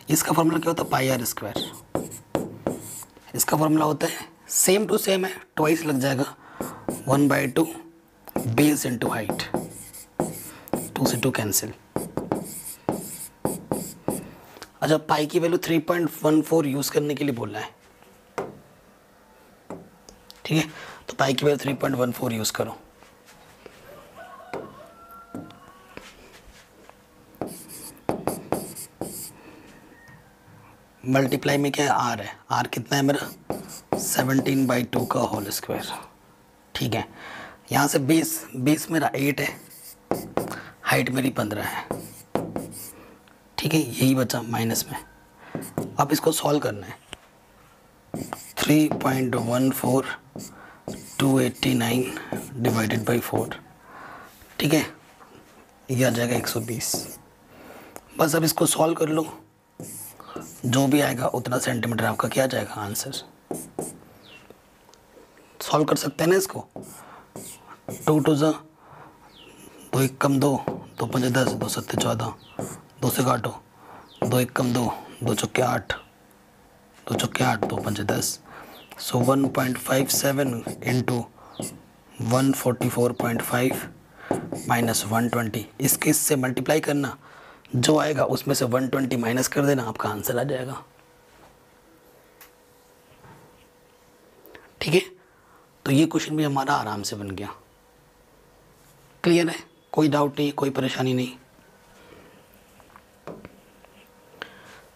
इसका फॉर्मूला क्या होता है पाई आर स्क्वायर। इसका फॉर्मूला होता है सेम टू सेम है, ट्वाइस लग जाएगा 1/2 बेस इंटू हाइट, 2 से 2 कैंसिल। अच्छा, पाई की वैल्यू 3.14 यूज़ करने के लिए बोला है। ठीक है, तो पाई की वैल्यू 3.14 यूज़ करो। मल्टीप्लाई में क्या है आर है, आर कितना है मेरा 17/2 का होल स्क्वायर। ठीक है, यहाँ से बेस मेरा 8 है, हाइट मेरी 15 है। ठीक है, यही बचा माइनस में। अब इसको सॉल्व करना है। 3.14289 डिवाइडेड बाई 4। ठीक है, यह आ जाएगा 120। बस अब इसको सॉल्व कर लो, जो भी आएगा उतना सेंटीमीटर आपका क्या जाएगा आंसर। सॉल्व कर सकते हैं ना इसको। 2 2 ज़ा 2 1 कम 2 2 5 10 2 7 14, 2 से काटो 2 1 कम 2 2 चौके 8 2 चौके 8 2 5 10। सो 1.57 इंटू 144.5 माइनस 120, इसके इससे मल्टीप्लाई करना, जो आएगा उसमें से 120 माइनस कर देना, आपका आंसर आ जाएगा। ठीक है, तो ये क्वेश्चन भी हमारा आराम से बन गया। क्लियर है, कोई डाउट नहीं, कोई परेशानी नहीं।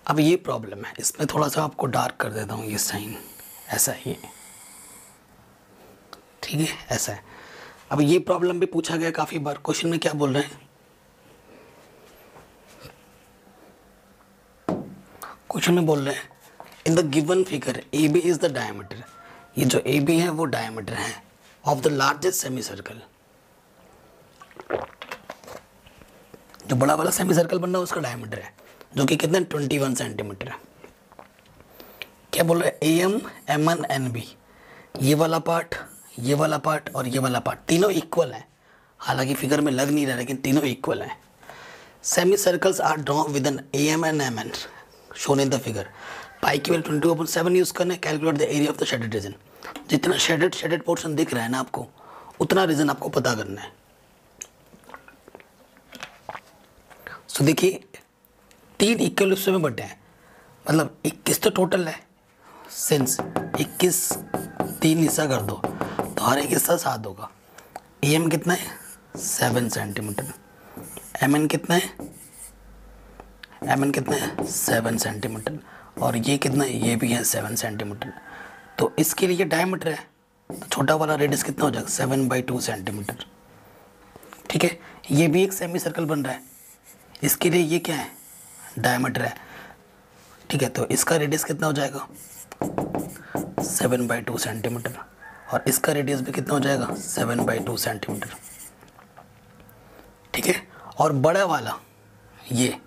अब ये प्रॉब्लम है, इसमें थोड़ा सा आपको डार्क कर देता हूँ, ये साइन ऐसा ही है। ठीक है, ऐसा है। अब ये प्रॉब्लम भी पूछा गया काफ़ी बार। क्वेश्चन में क्या बोल रहे हैं, क्वेश्चन में बोल रहे हैं इन the given figure AB is the diameter. ये जो AB है वो डायमीटर है of the largest semi circle. जो बड़ा वाला सेमी सर्कल बन रहा है उसका डायमीटर है, जो कि कितना 21 सेंटीमीटर है। क्या बोल रहे हैं AM MN NB, ये वाला पार्ट, ये वाला पार्ट और ये वाला पार्ट तीनों इक्वल है। हालांकि फिगर में लग नहीं रहा, लेकिन तीनों इक्वल है। Semi circles are drawn with an AM and MN shown in the figure. Pi की वैल्यू 22/7 यूज़ करना है। Calculate the area of the shaded region. जितना शेडेड पोर्शन दिख रहा है ना आपको, उतना रीजन आपको पता करना है। सो देखिए 3 इक्वल हिस्सों में बटे हैं, मतलब 21 तो टोटल है। सिंस 21 3 हिस्सा कर दो तो हर एक हिस्सा 7 होगा। AM कितना है 7 सेंटीमीटर, MN कितना है 7 सेंटीमीटर, और ये कितना है, ये भी है 7 सेंटीमीटर। तो इसके लिए डायमीटर है तो छोटा वाला रेडियस कितना हो जाएगा 7/2 सेंटीमीटर। ठीक है, ये भी एक सेमी सर्कल बन रहा है, इसके लिए ये क्या है डायमीटर है। ठीक है, तो इसका रेडियस कितना हो जाएगा 7/2 सेंटीमीटर, और इसका रेडियस भी कितना हो जाएगा 7/2 सेंटीमीटर। ठीक है, और बड़े वाला, ये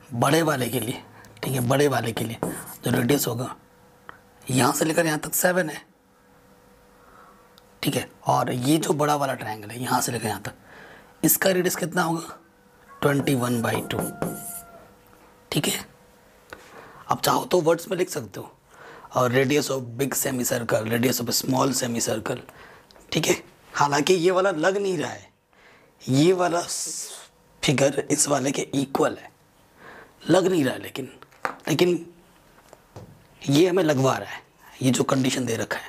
बड़े वाले के लिए, ठीक है, बड़े वाले के लिए जो रेडियस होगा यहाँ से लेकर यहाँ तक 7 है। ठीक है, और ये जो बड़ा वाला ट्रायंगल है यहाँ से लेकर यहाँ तक, इसका रेडियस कितना होगा 21/2। ठीक है, आप चाहो तो वर्ड्स में लिख सकते हो, और radius of big semi circle, radius of small semi circle. ठीक है, हालांकि ये वाला लग नहीं रहा है, ये वाला फिगर इस वाले के इक्वल है, लग नहीं रहा है, लेकिन ये हमें लगवा रहा है, ये जो कंडीशन दे रखा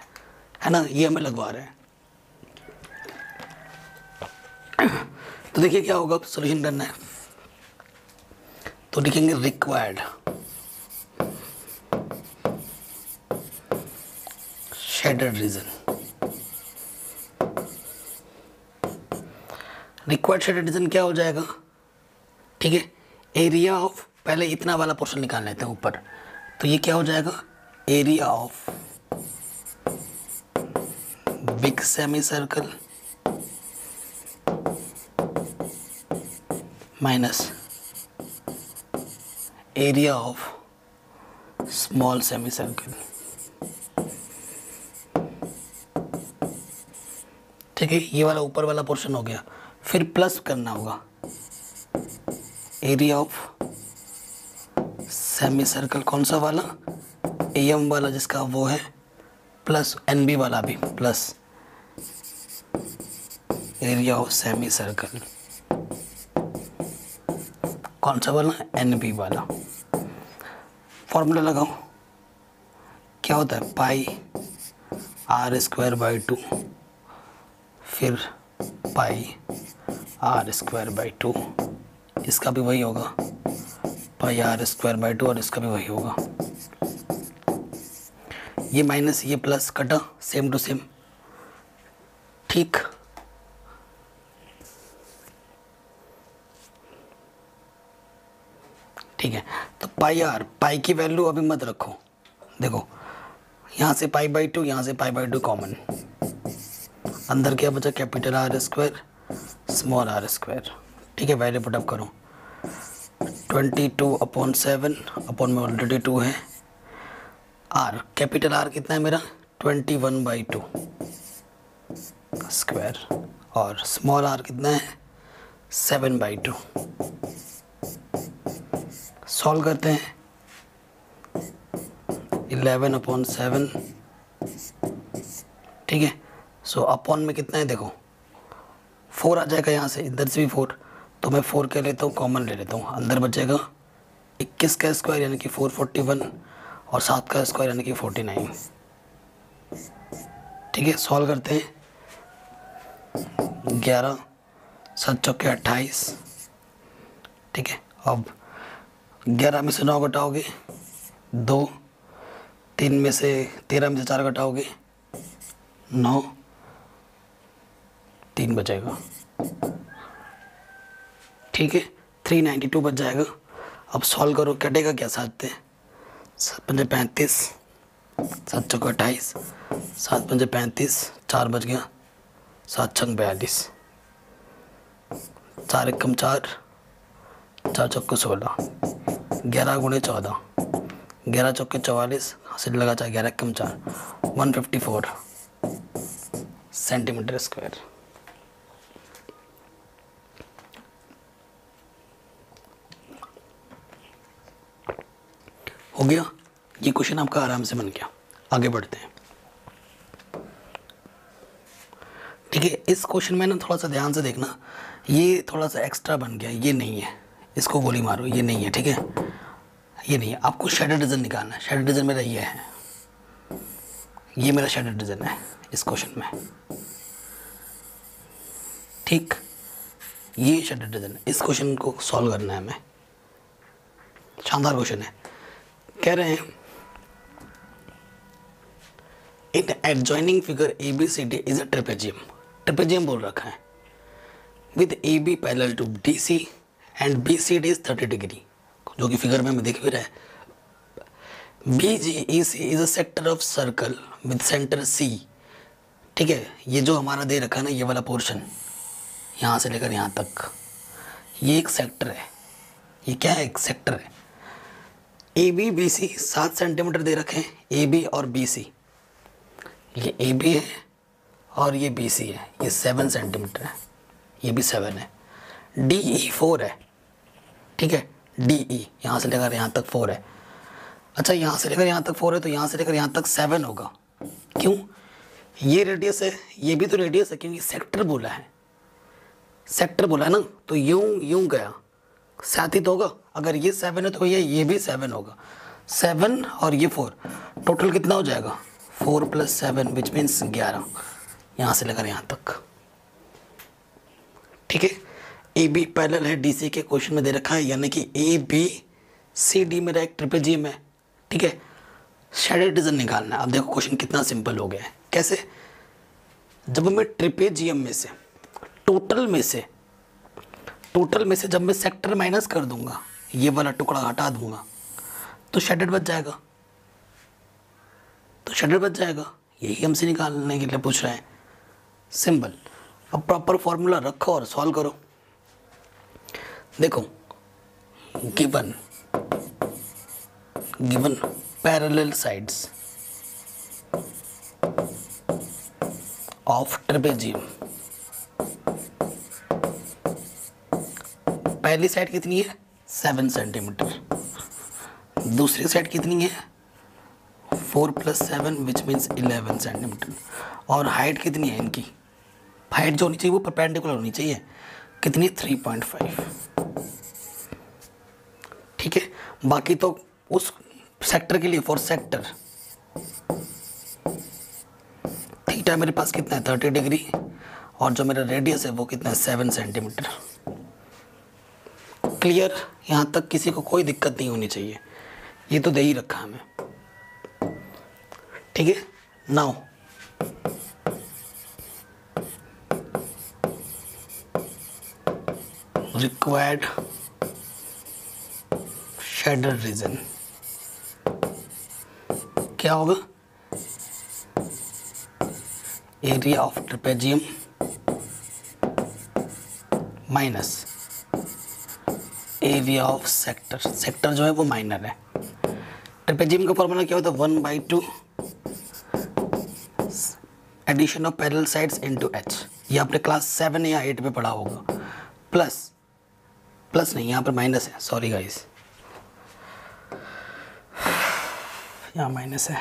है ना, ये हमें लगवा रहा है। तो देखिए क्या होगा, सॉल्यूशन करना है तो लिखेंगे required shaded region. Required shaded region क्या हो जाएगा, ठीक है, एरिया ऑफ, पहले इतना वाला पोर्शन निकाल लेते हैं ऊपर, तो ये क्या हो जाएगा area of big semi circle minus area of small semi circle. ठीक है, ये वाला ऊपर वाला पोर्शन हो गया, फिर प्लस करना होगा एरिया ऑफ सेमी सर्कल, कौन सा वाला AM वाला जिसका वो है, प्लस NB वाला भी plus area of semi circle, कौन सा वाला NB वाला। फॉर्मूला लगाओ, क्या होता है पाई r²/2, फिर पाई r²/2, इसका भी वही होगा पाई r²/2, और इसका भी वही होगा। ये माइनस ये प्लस कटा, सेम टू सेम। ठीक, ठीक है, तो पाई की वैल्यू अभी मत रखो, देखो यहाँ से पाई/2, यहाँ से पाई/2 कॉमन, अंदर क्या बचा कैपिटल R², स्मॉल r²। ठीक है, वैल्यू पुटअप करो 22/7 अपॉन में ऑलरेडी 2 है, R कैपिटल R कितना है मेरा 21/2 स्क्वायर, और स्मॉल r कितना है 7/2। सॉल्व करते हैं 11/7। ठीक है, सो अपॉन में कितना है देखो 4 आ जाएगा, यहाँ से इधर से भी 4, तो मैं 4 के लेता हूँ, कॉमन ले लेता हूँ, अंदर बचेगा 21 का स्क्वायर यानी कि 441, और 7 का स्क्वायर यानी कि 49। ठीक है, सॉल्व करते हैं 11 7 चौके 28। ठीक है, अब 11 में से 9 घटाओगे 2, 3 में से 13 में से 4 घटाओगे 9, 3 बचेगा। ठीक है, 392 बच जाएगा। अब सॉल्व करो, कटेगा क्या 7 5 35, 7 चौके 28, 7 5 35, 4 बच गया, 7 6 42, 4 1 4, 4 चौके 16, 11 गुणे 14, 11 चौके 44, हासिल लगा 4, 11 1 4, 154 सेंटीमीटर स्क्वायर। हो गया, ये क्वेश्चन आपका आराम से बन गया। आगे बढ़ते हैं। ठीक है, इस क्वेश्चन में ना थोड़ा सा ध्यान से देखना, ये थोड़ा सा एक्स्ट्रा बन गया, ये नहीं है, इसको गोली मारो, ये नहीं है। ठीक है, ये नहीं है, आपको शेडेड रीजन निकालना है। शेडेड रीजन मेरा ये है, ये मेरा शेडेड रीजन है इस क्वेश्चन में, ठीक। ये शेडेड रीजन है, इस क्वेश्चन को सॉल्व करना है हमें। शानदार क्वेश्चन है। कह रहे हैं in adjoining figure ABCD is a trapezium, trapezium बोल रखा है, with AB parallel to DC and BCD is 30 degree, जो कि फिगर में हमें दिख भी रहा है। BGEC is a sector of circle with centre C, ठीक है। ये जो हमारा दे रखा है ना, ये वाला पोर्शन यहाँ से लेकर यहाँ तक, ये एक सेक्टर है। ये क्या है? एक सेक्टर है। AB BC 7 सेंटीमीटर दे रखे हैं, AB और BC। ये AB है और ये BC है, ये 7 सेंटीमीटर है, ये भी 7 है। DE 4 है, ठीक है। DE यहाँ से लेकर यहाँ तक 4 है। अच्छा, यहाँ से लेकर यहाँ तक 4 है, तो यहाँ से लेकर यहाँ तक 7 होगा। क्यों? ये रेडियस है, ये भी तो रेडियस है, क्योंकि सेक्टर बोला है, सेक्टर बोला है ना, तो यूं यूं गया, 7 ही तो होगा। अगर ये 7 है तो ये भी 7 होगा। 7 और ये 4, टोटल कितना हो जाएगा? 4 + 7 विच मीन्स 11, यहाँ से लेकर यहाँ तक, ठीक है। AB पैरेलल है DC के क्वेश्चन में दे रखा है, यानी कि ABCD मेरा एक ट्रेपेजियम है, ठीक है। शेडेड रीजन निकालना है। अब देखो क्वेश्चन कितना सिंपल हो गया है। कैसे? जब मैं ट्रेपेजियम में से टोटल में से जब मैं सेक्टर माइनस कर दूंगा, ये वाला टुकड़ा हटा दूंगा, तो शेडेड बच जाएगा, यही हमसे निकालने के लिए पूछ रहे हैं। सिंपल। अब प्रॉपर फॉर्मूला रखो और सॉल्व करो। देखो, given parallel sides of trapezium, पहली साइड कितनी है? 7 सेंटीमीटर, दूसरी साइड कितनी है? 4 + 7 विच मीन्स 11 सेंटीमीटर। और हाइट कितनी है इनकी? हाइट जो होनी चाहिए वो परपेंडिकुलर होनी चाहिए। कितनी? 3.5, ठीक है। बाकी तो उस सेक्टर के लिए, फॉर सेक्टर थीटा मेरे पास कितना है? 30 डिग्री, और जो मेरा रेडियस है वो कितना है? 7 सेंटीमीटर। क्लियर? यहाँ तक किसी को कोई दिक्कत नहीं होनी चाहिए, ये तो दे ही रखा हमें, ठीक है। नाउ रिक्वायर्ड शेडेड रीजन क्या होगा? Area of trapezium minus area of sector, sector जो है वो माइनर है। ट्रेपेजियम का फॉर्मूला क्या होता है? 1/2 addition of parallel sides into H। ये आपने क्लास 7 या 8 में पढ़ा होगा। प्लस नहीं, यहाँ पर माइनस है, सॉरी गाइस, यहाँ माइनस है,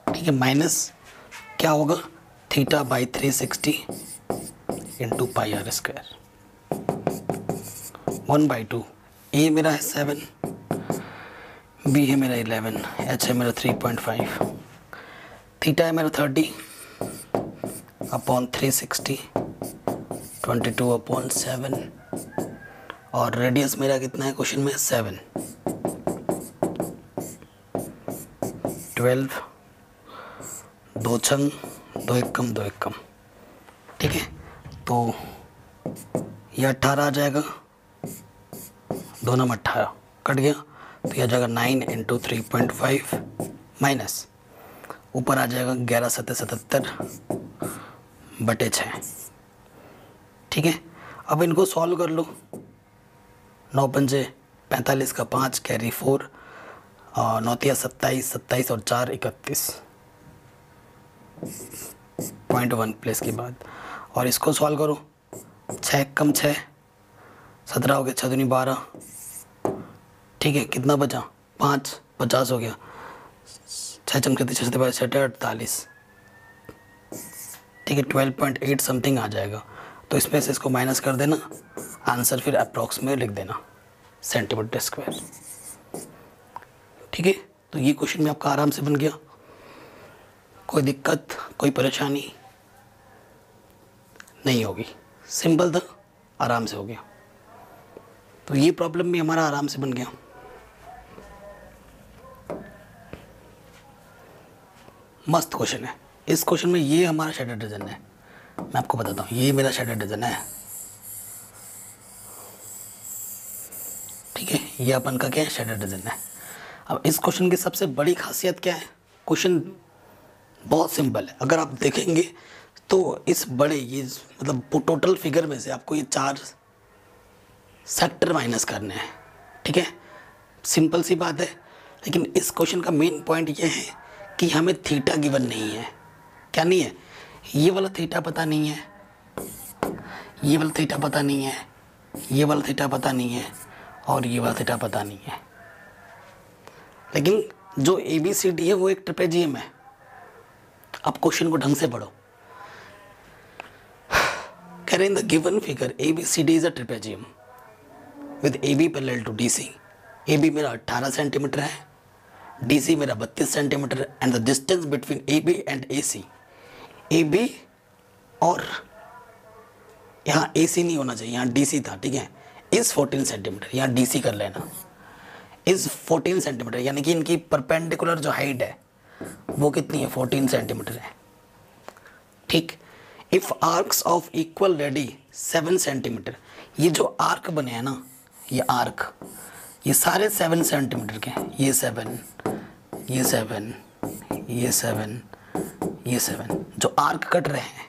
ठीक है। माइनस क्या होगा? θ/360 इंटू πr²। 1/2। ए मेरा है 7, बी है मेरा 11, H है मेरा 3.5, थीटा है मेरा 30/360, 22/7, और रेडियस मेरा कितना है क्वेश्चन में? 7, 12, 2 छंग 2 एकम 2 एकम, ठीक है। तो ये 18 आ जाएगा, 2 9 18 कट गया, तो यह आ जाएगा 9 × 3.5 माइनस ऊपर आ जाएगा 11 7 77/6, ठीक है। अब इनको सॉल्व कर लो। 9 पंजे 45 का 5 कैरी 4, 9 तिया 27, 27 और 4 31, 0.1 प्लेस के बाद, और इसको सॉल्व करो। 6 कम 6 17 हो गया, 6 दूनी 12, ठीक है। कितना बचा? 5 50 हो गया, 6 चमके 6 48, ठीक है। 12.8 समथिंग आ जाएगा। तो इसमें से इसको माइनस कर देना, आंसर फिर अप्रॉक्स में लिख देना सेंटीमीटर स्क्वायर, ठीक है। तो ये क्वेश्चन में आपका आराम से बन गया। कोई दिक्कत, कोई परेशानी नहीं होगी। सिंपल था, आराम से हो गया। तो ये प्रॉब्लम भी हमारा आराम से बन गया। मस्त क्वेश्चन है। इस क्वेश्चन में ये हमारा शेडेड रीजन है। मैं आपको बताता हूँ, ये मेरा शेडेड रीजन है, ठीक है। ये अपन का क्या है, शेडेड रीजन है। अब इस क्वेश्चन की सबसे बड़ी खासियत क्या है, क्वेश्चन बहुत सिंपल है। अगर आप देखेंगे तो इस बड़े ये मतलब टोटल फिगर में से आपको ये 4 सेक्टर माइनस करने हैं, ठीक है। सिंपल सी बात है। लेकिन इस क्वेश्चन का मेन पॉइंट ये है कि हमें थीटा गिवन नहीं है। क्या नहीं है, ये वाला थीटा पता नहीं है, ये वाला थीटा पता नहीं है, ये वाला थीटा पता नहीं है, और ये वाला थीटा पता नहीं है। लेकिन जो ABCD है वो एक ट्रेपेजियम है। अब क्वेश्चन को ढंग से पढ़ो। कह रहे in the given figure ABCD is a trapezium with AB parallel to DC। AB मेरा 18 सेंटीमीटर है, DC मेरा 32 centimetre, and the distance between AB and AC, AB और यहाँ AC नहीं होना चाहिए, यहाँ DC था, ठीक है, इस 14 सेंटीमीटर, यहाँ DC कर लेना, इस 14 सेंटीमीटर, यानी कि इनकी परपेंडिकुलर जो हाइट है वो कितनी है, 14 सेंटीमीटर है, ठीक। If arcs of equal ready 7 centimetre, ये जो आर्क बने हैं ना, ये आर्क, ये सारे 7 सेंटीमीटर के हैं। ये 7, ये 7, ये 7, ये 7, जो आर्क कट रहे हैं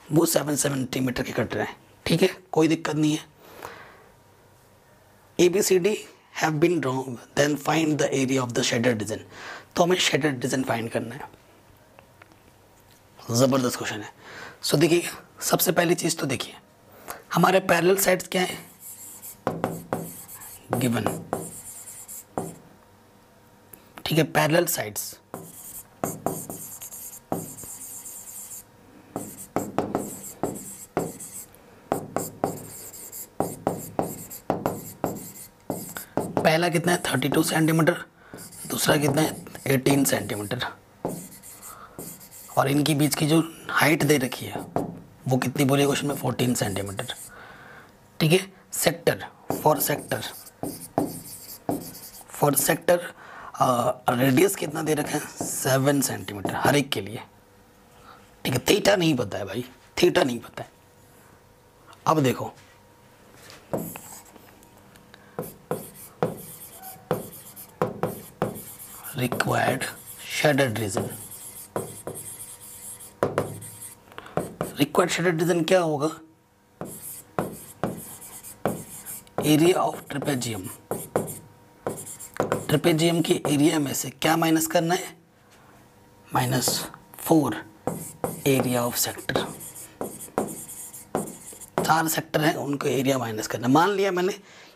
वो 7 सेंटीमीटर के कट रहे हैं, ठीक है, कोई दिक्कत नहीं है। ABCD have been drawn, then find the area of the shaded region। तो हमें shaded region फाइंड करना है। ज़बरदस्त क्वेश्चन है। सो देखिए, सबसे पहली चीज़ तो देखिए, हमारे पैरेलल साइड्स क्या है, गिवन, ठीक है, पैरेलल साइड्स, पहला कितना है 32 सेंटीमीटर, दूसरा कितना है 18 सेंटीमीटर, और इनकी बीच की जो हाइट दे रखी है वो कितनी बोली क्वेश्चन में, 14 सेंटीमीटर, ठीक है। सेक्टर, फॉर सेक्टर रेडियस कितना दे रखा है, 7 सेंटीमीटर हर एक के लिए, ठीक है। थीटा नहीं पता है भाई, थीटा नहीं पता है। अब देखो, required shaded region, required shaded region क्या होगा, एरिया ऑफ ट्रेपेजियम, ट्रेपेजियम के एरिया में से क्या माइनस करना है, -4 एरिया ऑफ सेक्टर। 4 सेक्टर हैं, उनको एरिया माइनस करना। मान लिया मैंने,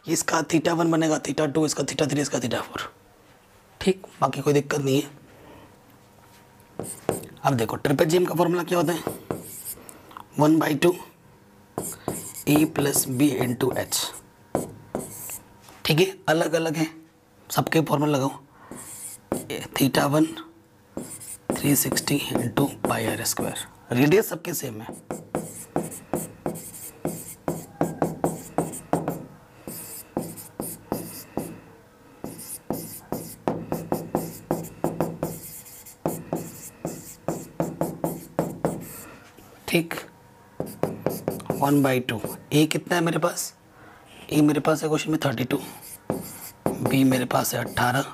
इसका θ1 बनेगा, θ2 इसका, θ3 इसका, θ4, ठीक, बाकी कोई दिक्कत नहीं है। अब देखो, ट्रेपेजियम का फॉर्मूला क्या होता है, 1/2 A + B × H, ठीक है, अलग अलग है, सबके फॉर्मूला लगाओ। θ1 360 × πr², रेडियस सबके सेम है, ठीक। 1/2 A कितना है मेरे पास, A मेरे पास है क्वेश्चन में 32, B मेरे पास है 18,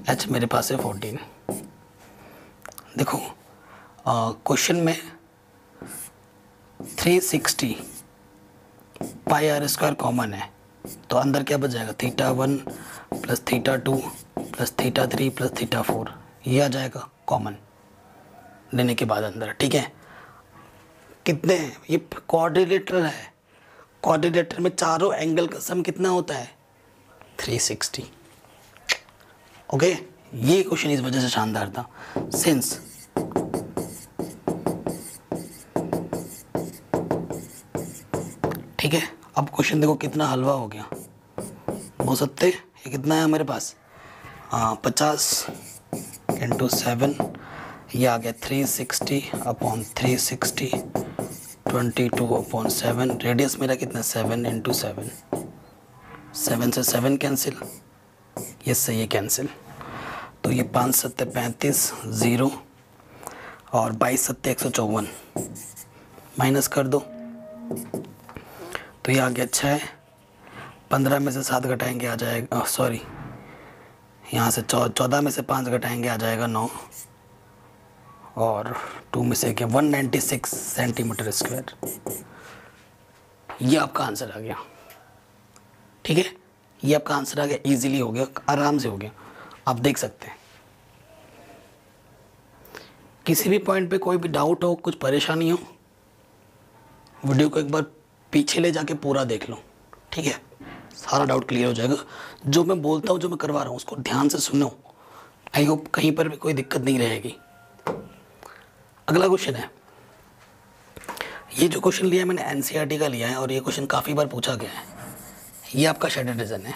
H मेरे पास है 14। देखो क्वेश्चन में 360 πr² कॉमन है, तो अंदर क्या बच जाएगा, θ1 + θ2 + θ3 + θ4, ये आ जाएगा कॉमन लेने के बाद अंदर, ठीक है। कितने हैं, ये क्वाड्रिलेटरल है, क्वाड्रिलेटरल में चारों एंगल का सम कितना होता है, 360, ओके। ये क्वेश्चन इस वजह से शानदार था, सिंस ठीक है। अब क्वेश्चन देखो कितना हलवा हो गया, हो सकते ये कितना है हमारे पास, 50 × 7 ये आ गया 360 अपॉन 360, 22 अपॉन 7। रेडियस मेरा कितना 7 इंटू 7, 7 से 7 कैंसिल, ये सही है कैंसिल। तो ये 5 सत्ते 35, 0 और 22 सत्ते 154, माइनस कर दो तो ये आ गया 6। 15 में से 7 घटाएंगे आ जाएगा, सॉरी यहाँ से 14 में से 5 घटाएंगे आ जाएगा 9, और 2 में से क्या 196 सेंटीमीटर स्क्वायर। ये आपका आंसर आ गया। ठीक है, ये आपका आंसर आ गया, इजीली हो गया, आराम से हो गया, आप देख सकते हैं। किसी भी पॉइंट पे कोई भी डाउट हो, कुछ परेशानी हो, वीडियो को एक बार पीछे ले जाके पूरा देख लो। ठीक है, सारा डाउट क्लियर हो जाएगा। जो मैं बोलता हूँ, जो मैं करवा रहा हूँ, उसको ध्यान से सुनो। आई होप कहीं पर भी कोई दिक्कत नहीं रहेगी। अगला क्वेश्चन है, ये जो क्वेश्चन लिया है मैंने एनसीईआरटी का लिया है, और ये क्वेश्चन काफ़ी बार पूछा गया है। ये आपका शेडेड रीजन है।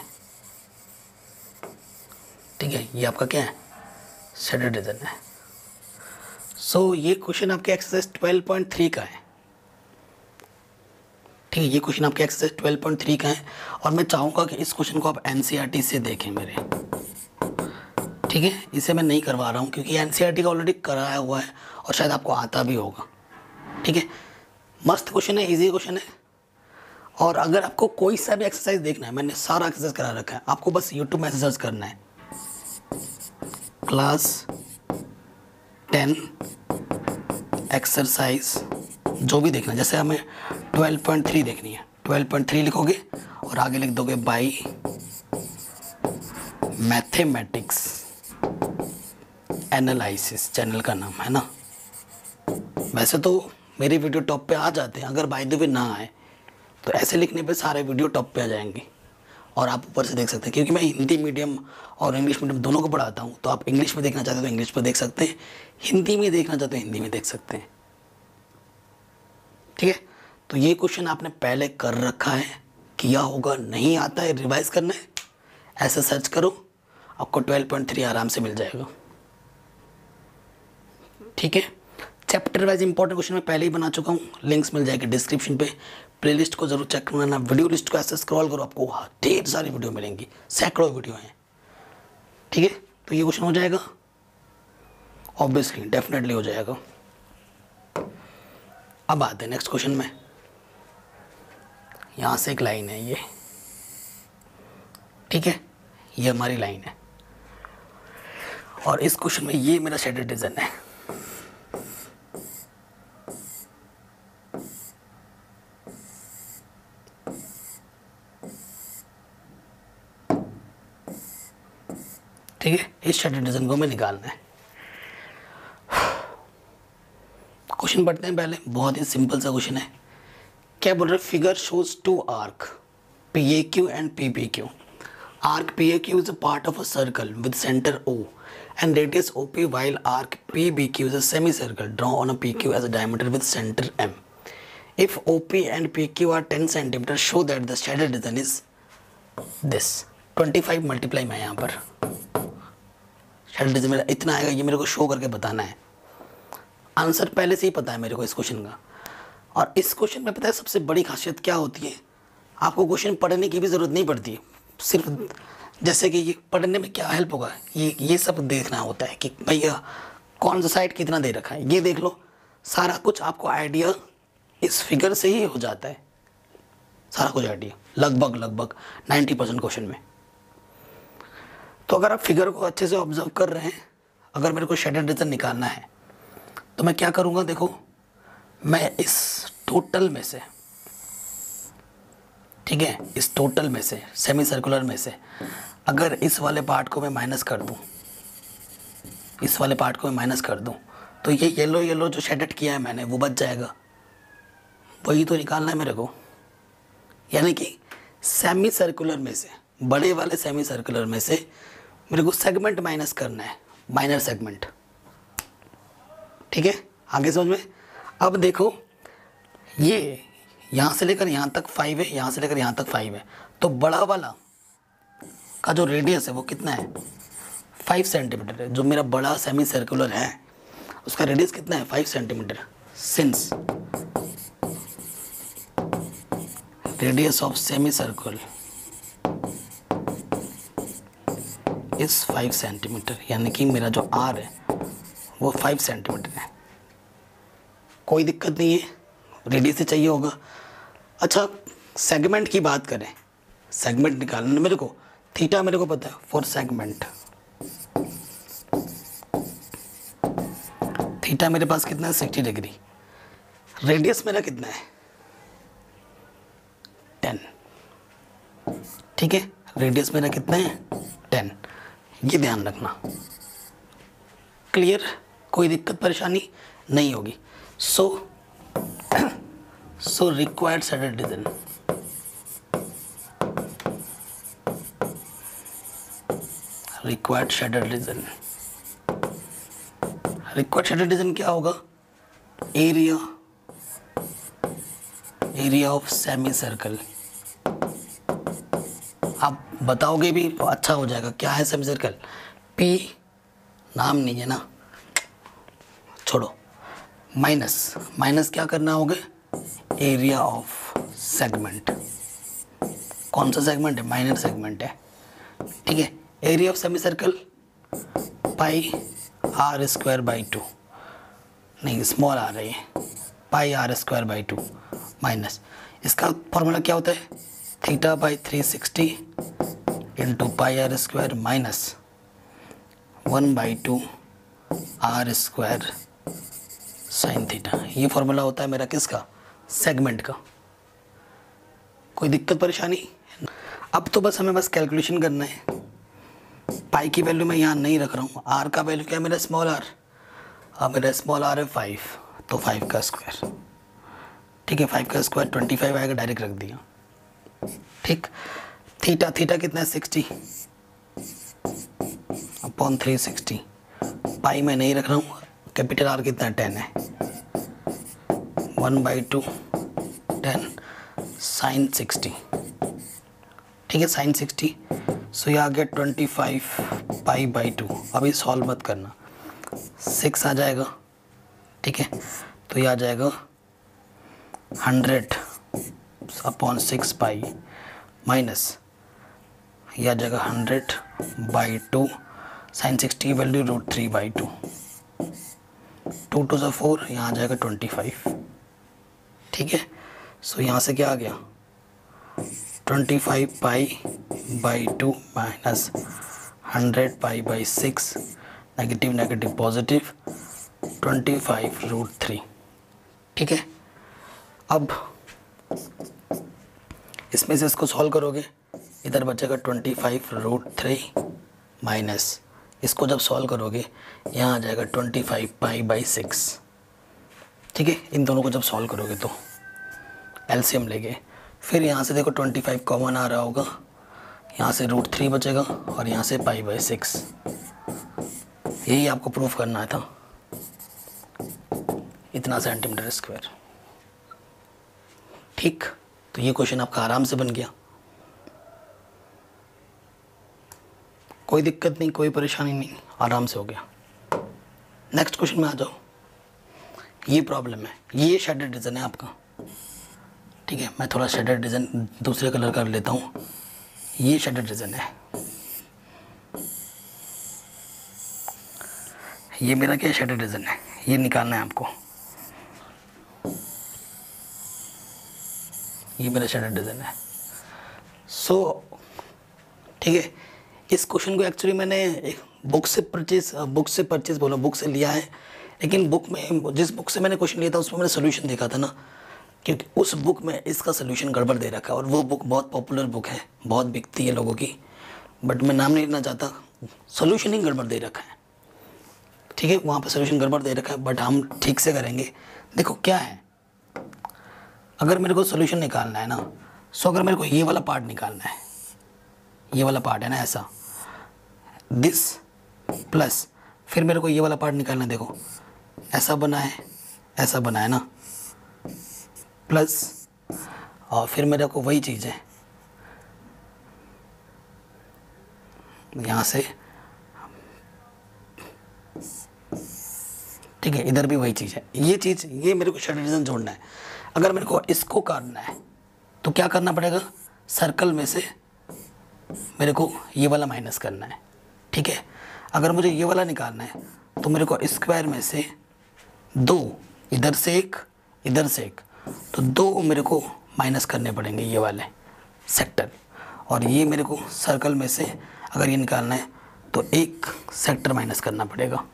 ठीक है, ये आपका क्या है, शेडेड रीजन है। सो ये क्वेश्चन आपके एक्सरसाइज 12.3 का है। ठीक है, ये क्वेश्चन आपके एक्सरसाइज 12.3 का है, और मैं चाहूँगा कि इस क्वेश्चन को आप एनसीईआरटी से देखें मेरे। ठीक है, इसे मैं नहीं करवा रहा हूँ क्योंकि एनसीईआरटी का ऑलरेडी कराया हुआ है और शायद आपको आता भी होगा। ठीक है, मस्त क्वेश्चन है, इजी क्वेश्चन है। और अगर आपको कोई सा भी एक्सरसाइज देखना है, मैंने सारा एक्सरसाइज करा रखा है, आपको बस यूट्यूब में सर्च करना है, क्लास 10 एक्सरसाइज, जो भी देखना है। जैसे हमें 12.3 देखनी है, 12.3 लिखोगे और आगे लिख दोगे बाई मैथमेटिक्स एनालिसिस, चैनल का नाम है ना। वैसे तो मेरे वीडियो टॉप पे आ जाते हैं, अगर बाय द वे ना आए तो ऐसे लिखने पे सारे वीडियो टॉप पे आ जाएंगे और आप ऊपर से देख सकते हैं। क्योंकि मैं हिंदी मीडियम और इंग्लिश मीडियम दोनों को पढ़ाता हूँ, तो आप इंग्लिश में देखना चाहते हो तो इंग्लिश में देख सकते हैं, हिंदी में देखना चाहते हो हिंदी में देख सकते हैं। ठीक है, तो ये क्वेश्चन आपने पहले कर रखा है, किया होगा, नहीं आता है रिवाइज करना है, ऐसे सर्च करो, आपको 12.3 आराम से मिल जाएगा। ठीक है, चैप्टर वाइज इंपॉर्टेंट क्वेश्चन मैं पहले ही बना चुका हूँ, लिंक्स मिल जाएगी डिस्क्रिप्शन पे। प्लेलिस्ट को जरूर चेक करना, वीडियो लिस्ट को ऐसे स्क्रॉल करो, आपको ढेर सारी वीडियो मिलेंगी, सैकड़ों वीडियो हैं। ठीक है, तो ये क्वेश्चन हो जाएगा, ऑब्वियसली डेफिनेटली हो जाएगा। अब आते हैं नेक्स्ट क्वेश्चन में। यहाँ से एक लाइन है ये, ठीक है, ये हमारी लाइन है, और इस क्वेश्चन में ये मेरा शेडेड रीजन है। ठीक है, इस शेडेड रीजन को हमें निकालना है। क्वेश्चन पढ़ते हैं पहले, बहुत ही सिंपल सा क्वेश्चन है। क्या बोल रहे, figure shows 2 arc PAQ and PPQ। Arc PAQ is a part of a circle with centre O and radius OP, while arc PBQ is a semicircle drawn on a PQ as a diameter with center M. If OP and PQ are 10 cm, show that the shaded region is this। 25 multiply मैं यहाँ पर shaded region मेरा इतना आएगा, ये मेरे को show करके बताना है। आंसर पहले से ही पता है मेरे को इस क्वेश्चन का। और इस क्वेश्चन में पता है सबसे बड़ी खासियत क्या होती है, आपको क्वेश्चन पढ़ने की भी ज़रूरत नहीं पड़ती, सिर्फ जैसे कि ये पढ़ने में क्या हेल्प होगा, ये सब देखना होता है कि भैया कौन सा साइड कितना दे रखा है, ये देख लो। सारा कुछ आपको आइडिया इस फिगर से ही हो जाता है, सारा कुछ आइडिया लगभग 90% क्वेश्चन में। तो अगर आप फिगर को अच्छे से ऑब्जर्व कर रहे हैं, अगर मेरे को शेडेड रीजन निकालना है तो मैं क्या करूँगा, देखो मैं इस टोटल में से, ठीक है, इस टोटल में से, सेमी सर्कुलर में से अगर इस वाले पार्ट को मैं माइनस कर दूं, इस वाले पार्ट को मैं माइनस कर दूं, तो ये येलो जो शेडेड किया है मैंने वो बच जाएगा। वही तो निकालना है मेरे को, यानी कि सेमी सर्कुलर में से, बड़े वाले सेमी सर्कुलर में से मेरे को सेगमेंट माइनस करना है, माइनर सेगमेंट। ठीक है, आगे समझ में। अब देखो ये यहाँ से लेकर यहाँ तक 5 है, यहाँ से लेकर यहाँ तक 5 है, तो बड़ा वाला का जो रेडियस है वो कितना है, 5 सेंटीमीटर है। जो मेरा बड़ा सेमी सर्कुलर है उसका रेडियस कितना है 5 centimetre. Since radius of semi circle इस 5 सेंटीमीटर, यानी कि मेरा जो आर है वो 5 सेंटीमीटर है। कोई दिक्कत नहीं है, रेडियस से चाहिए होगा। अच्छा सेगमेंट की बात करें, सेगमेंट निकालना मेरे को, थीटा मेरे को पता है फॉर सेगमेंट। थीटा मेरे पास कितना है 60 डिग्री। रेडियस मेरा कितना है 10। ठीक है, रेडियस मेरा कितना है 10, ये ध्यान रखना। क्लियर, कोई दिक्कत परेशानी नहीं होगी। So required shaded region, required shaded region, required shaded region क्या होगा? Area of semi circle. आप बताओगे भी तो अच्छा हो जाएगा, क्या है सेमी सर्कल? पी नाम नहीं है ना, छोड़ो, माइनस क्या करना होगा? Area of segment. कौन सा सेगमेंट है? माइनर सेगमेंट है। ठीक है, area of semi circle pi r square by 2, नहीं स्मॉल आ रही है, pi r square by 2 minus, इसका फॉर्मूला क्या होता है? Theta by 360 into pi r square minus 1/2 r square sine theta. ये फॉर्मूला होता है मेरा किसका? सेगमेंट का। कोई दिक्कत परेशानी? अब तो बस हमें कैलकुलेशन करना है। पाई की वैल्यू मैं यहाँ नहीं रख रहा हूँ। आर का वैल्यू क्या है मेरा? Small r. अब मेरा स्मॉल आर है 5, तो 5 का स्क्वायर। ठीक है, 5 का स्क्वायर 25 आएगा, डायरेक्ट रख दिया। ठीक, थीटा कितना है 60 अपॉन 360। पाई मैं नहीं रख रहा हूँ, कैपिटल आर कितना है 10 है, 1/2 10 साइन 60। ठीक है, साइन 60। सो ये आ गया 25 पाई बाई 2। अभी सॉल्व मत करना, 6 आ जाएगा। ठीक है, तो ये आ जाएगा 100 अपॉन 6 पाई माइनस ये आ जाएगा 100/2 साइन 60 वैल्यू √3/2। 2 2 से 4, यहाँ आ जाएगा 25। ठीक है, सो यहाँ से क्या आ गया 25 pi by 2 minus 100 pi by 6, negative negative positive 25√3। ठीक है, अब इसमें से इसको सॉल्व करोगे, इधर बचेगा 25√3 माइनस, इसको जब सॉल्व करोगे यहाँ आ जाएगा 25 पाई बाई 6। ठीक है, इन दोनों को जब सॉल्व करोगे तो एलसीएम लेके, फिर यहाँ से देखो 25 कॉमन आ रहा होगा, यहाँ से √3 बचेगा और यहाँ से पाई बाई 6। यही आपको प्रूफ करना था, इतना सेंटीमीटर स्क्वायर। ठीक, तो ये क्वेश्चन आपका आराम से बन गया, कोई दिक्कत नहीं, कोई परेशानी नहीं, आराम से हो गया। नेक्स्ट क्वेश्चन में आ जाओ। ये प्रॉब्लम है, ये शेडेड रीजन है आपका। ठीक है, मैं थोड़ा शेडेड रीजन दूसरे कलर कर लेता हूँ। ये शेडेड रीजन है, ये मेरा क्या शेडेड रीजन है, ये निकालना है आपको। ये मेरा शेडेड रीजन है। सो ठीक है, इस क्वेश्चन को एक्चुअली मैंने एक बुक से लिया है, लेकिन बुक में, जिस बुक से मैंने क्वेश्चन लिया था उसमें मैंने सोल्यूशन देखा था ना, क्योंकि उस बुक में इसका सोल्यूशन गड़बड़ दे रखा है, और वो बुक बहुत पॉपुलर बुक है, बहुत बिकती है लोगों की, बट मैं नाम नहीं लेना चाहता। सोल्यूशन ही गड़बड़ दे रखा है। ठीक है, वहाँ पर सोल्यूशन गड़बड़ दे रखा है, बट हम ठीक से करेंगे। देखो क्या है, अगर मेरे को सोल्यूशन निकालना है ना, सो अगर मेरे को ये वाला पार्ट निकालना है, ये वाला पार्ट है ना ऐसा, दिस प्लस, फिर मेरे को ये वाला पार्ट निकालना है। देखो ऐसा बना है, ऐसा बना है ना, प्लस, और फिर मेरे को वही चीज़ है यहाँ से। ठीक ठीक है, इधर भी वही चीज़ है, ये चीज़, ये मेरे को शेडेड रीजन जोड़ना है। अगर मेरे को इसको करना है तो क्या करना पड़ेगा, सर्कल में से मेरे को ये वाला माइनस करना है। ठीक है, अगर मुझे ये वाला निकालना है तो मेरे को स्क्वायर में से 2, इधर से एक, इधर से एक, तो 2 मेरे को माइनस करने पड़ेंगे ये वाले सेक्टर। और ये मेरे को सर्कल में से अगर ये निकालना है तो 1 सेक्टर माइनस करना पड़ेगा।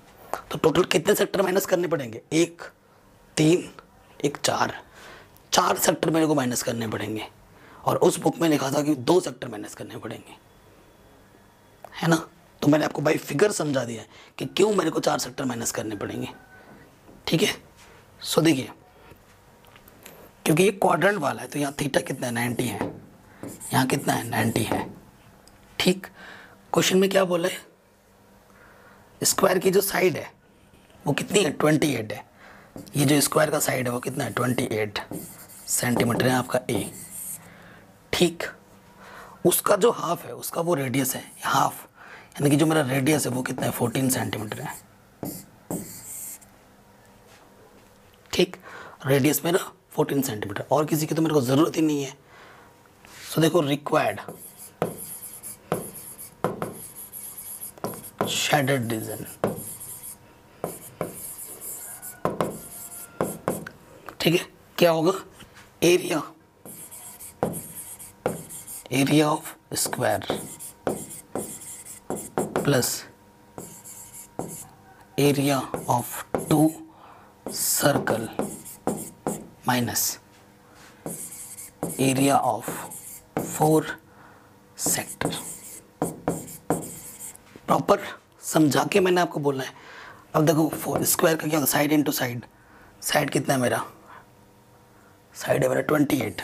तो टोटल कितने सेक्टर माइनस करने पड़ेंगे, 1, 3, 1, 4 सेक्टर मेरे को माइनस करने पड़ेंगे। और उस बुक में लिखा था कि 2 सेक्टर माइनस करने पड़ेंगे, है ना। तो मैंने आपको बाई फिगर समझा दिया है कि क्यों मेरे को 4 सेक्टर माइनस करने पड़ेंगे। ठीक है, सो देखिए, क्योंकि ये क्वाड्रेंट वाला है तो यहाँ थीटा कितना है, 90 है, यहाँ कितना है, 90 है। ठीक, क्वेश्चन में क्या बोला है, स्क्वायर की जो साइड है वो कितनी है, 28 है। ये जो स्क्वायर का साइड है वो कितना है, 28 सेंटीमीटर है आपका ए। ठीक, उसका जो हाफ है, उसका वो रेडियस है हाफ, यानी कि जो मेरा रेडियस है वो कितना है, 14 सेंटीमीटर है। ठीक, रेडियस मेरा 14 सेंटीमीटर, और किसी की तो मेरे को ज़रूरत ही नहीं है। सो देखो, रिक्वायर्ड शेडेड रीजन। ठीक है, क्या होगा, area of square plus area of 2 circle minus area of 4 sector. Proper समझा के मैंने आपको बोला है। अब देखो, 4 स्क्वायर का क्या होता है, साइड इंटू साइड। साइड कितना है मेरा, साइड है मेरा 28,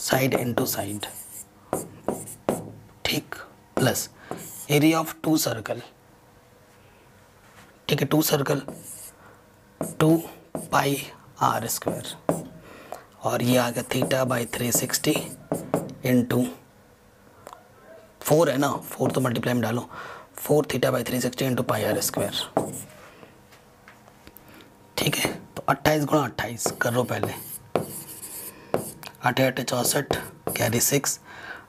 साइड इंटू साइड। ठीक, प्लस एरिया ऑफ 2 सर्कल। ठीक है, 2 सर्कल 2 पाई आर स्क्वायर, और ये आ गया थीटा बाई 360 इंटू 4 है ना, 4 तो मल्टीप्लाई में डालो, 4 theta by 360 into pi r square. ठीक है, तो 28 गुणा 28 कर लो पहले, 8 8 64 कैरी 6,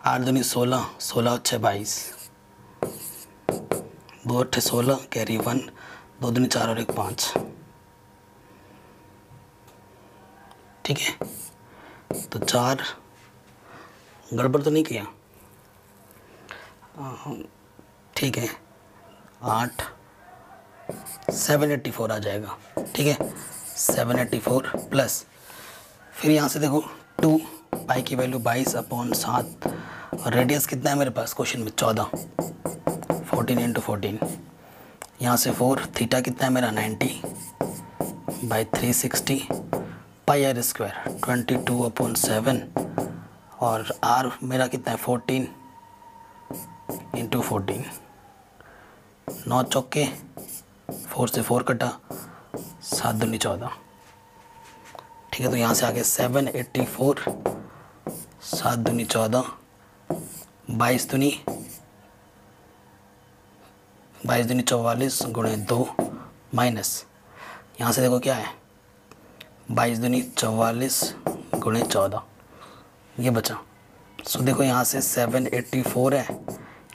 8 दूनी 16, 16 6 22, 2 8 16 कैरी 1, 2 दूनी 4 और 1 5। ठीक है, तो 4, गड़बड़ तो नहीं किया, ठीक है, 8 784 आ जाएगा। ठीक है, 784 प्लस, फिर यहाँ से देखो 2 पाई की वैल्यू 22/7, और रेडियस कितना है मेरे पास क्वेश्चन में, 14, 14 इंटू 14, यहाँ से 4, थीटा कितना है मेरा 90 बाई 360 पाई आर स्क्वायर 22/7, और आर मेरा कितना है 14 इंटू 14, 9 चौके 4 से 4 कटा, 7 दूनी 14। ठीक है, तो यहाँ से आगे 784, 7 दूनी 14, 22 दूनी 44 गुणे 2 माइनस, यहाँ से देखो क्या है, 22 दूनी 44 गुणे 14, ये बचा। सो देखो, यहाँ से 784 है,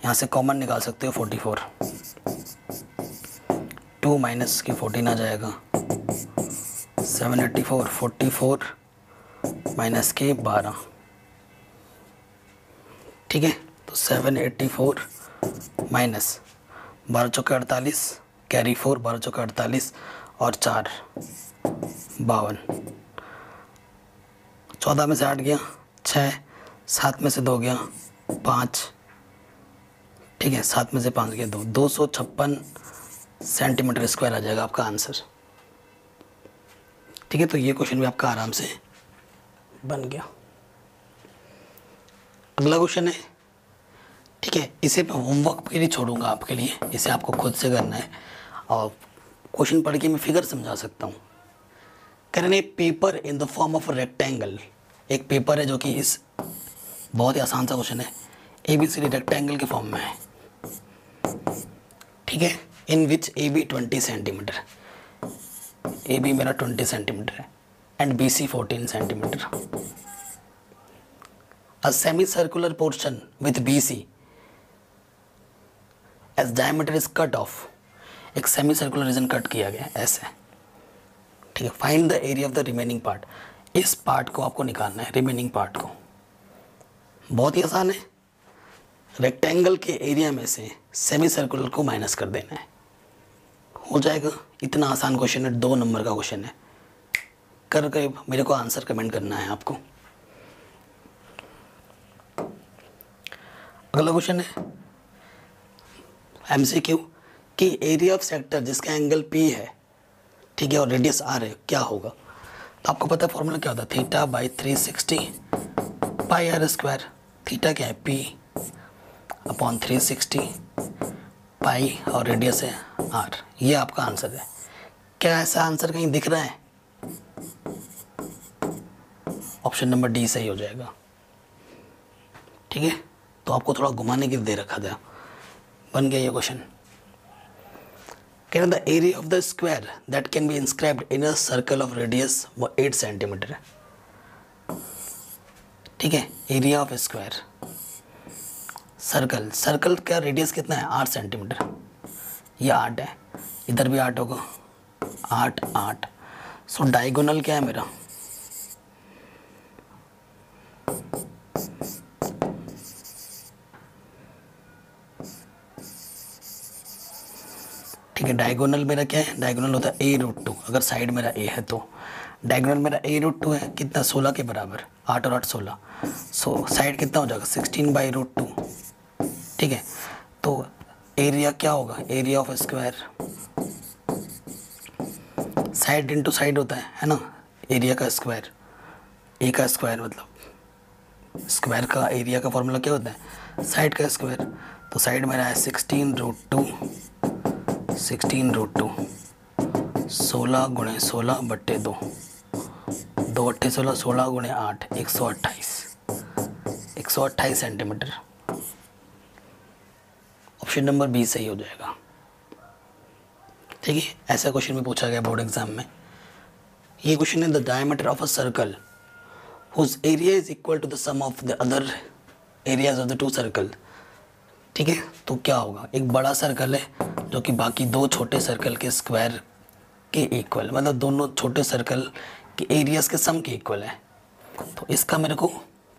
यहाँ से कॉमन निकाल सकते हो 44, 2 माइनस की 14 आ जाएगा, 784 44 माइनस के 12। ठीक है, तो 784 माइनस 12 चौके 48, कैरी 4, 12 चौके 48 और 4 52, 14 में से 8 गया 6, 7 में से 2 गया 5, ठीक है, 7 में से 5 गया 2, 256 सेंटीमीटर स्क्वायर आ जाएगा आपका आंसर। ठीक है, तो ये क्वेश्चन भी आपका आराम से बन गया। अगला क्वेश्चन है, ठीक है, इसे मैं होमवर्क के लिए छोड़ूंगा आपके लिए, इसे आपको खुद से करना है, और क्वेश्चन पढ़ के मैं फिगर समझा सकता हूँ। कह रहे हैं paper in the form of rectangle, एक पेपर है जो कि इस, बहुत ही आसान सा क्वेश्चन है, ABCD रेक्टेंगल के फॉर्म में है। ठीक है, in which AB 20 centimetre, A B मेरा 20 सेंटीमीटर है and B C 14 centimetre. A semi circular portion with B C as diameter is cut off, एक सेमी सर्कुलर रीजन कट किया गया ऐसे, ठीक है। Find the area of the remaining part, इस part को आपको निकालना है, रिमेनिंग पार्ट को। बहुत ही आसान है, रेक्टेंगल के एरिया में से सेमी सर्कुलर को माइनस कर देना है, हो जाएगा। इतना आसान क्वेश्चन है, 2 नंबर का क्वेश्चन है। करके मेरे को आंसर कमेंट करना है आपको। अगला क्वेश्चन है एमसीक्यू कि एरिया ऑफ सेक्टर जिसका एंगल P है, ठीक है, और रेडियस R है, क्या होगा। तो आपको पता है फॉर्मूला क्या होता है, theta by 360 pi r square. Theta क्या है, P अपॉन 360 पाई और रेडियस है R। ये आपका आंसर है। क्या ऐसा आंसर कहीं दिख रहा है? ऑप्शन नंबर डी सही हो जाएगा, ठीक है। तो आपको थोड़ा घुमाने के लिए दे रखा था, बन गया ये क्वेश्चन। कहना the area of the square that can be inscribed in a circle of radius वो 8 सेंटीमीटर है, ठीक है। Area of square circle, circle का रेडियस कितना है, 8 सेंटीमीटर। ये 8 है, इधर भी 8 होगा, 8 8। सो डायगोनल क्या है मेरा, ठीक है। डायगोनल मेरा क्या है, डायगोनल होता है a√2, अगर साइड मेरा a है तो डायगोनल मेरा a√2 है, कितना 16 के बराबर, 8 और 8 16। सो साइड कितना हो जाएगा 16/√2, ठीक है। तो एरिया क्या होगा, area of square, side into side होता है ना, एरिया का स्क्वायर, ए का स्क्वायर मतलब स्क्वायर का एरिया का फॉर्मूला क्या होता है, साइड का स्क्वायर। तो साइड मेरा है 16√2, 16√2 16 गुणे 16 बट्टे 2, 2 अट्ठे 16, 16 गुणे 8 128 सेंटीमीटर। ऑप्शन नंबर बी सही हो जाएगा, ठीक है। ऐसा क्वेश्चन भी पूछा गया बोर्ड एग्जाम में। ये क्वेश्चन है the diameter of a circle whose area is equal to the sum of the other areas of the 2 circle, ठीक है। तो क्या होगा, एक बड़ा सर्कल है जो कि बाकी 2 छोटे सर्कल के स्क्वायर के इक्वल, मतलब दोनों छोटे सर्कल के एरियाज के सम के इक्वल है। तो इसका मेरे को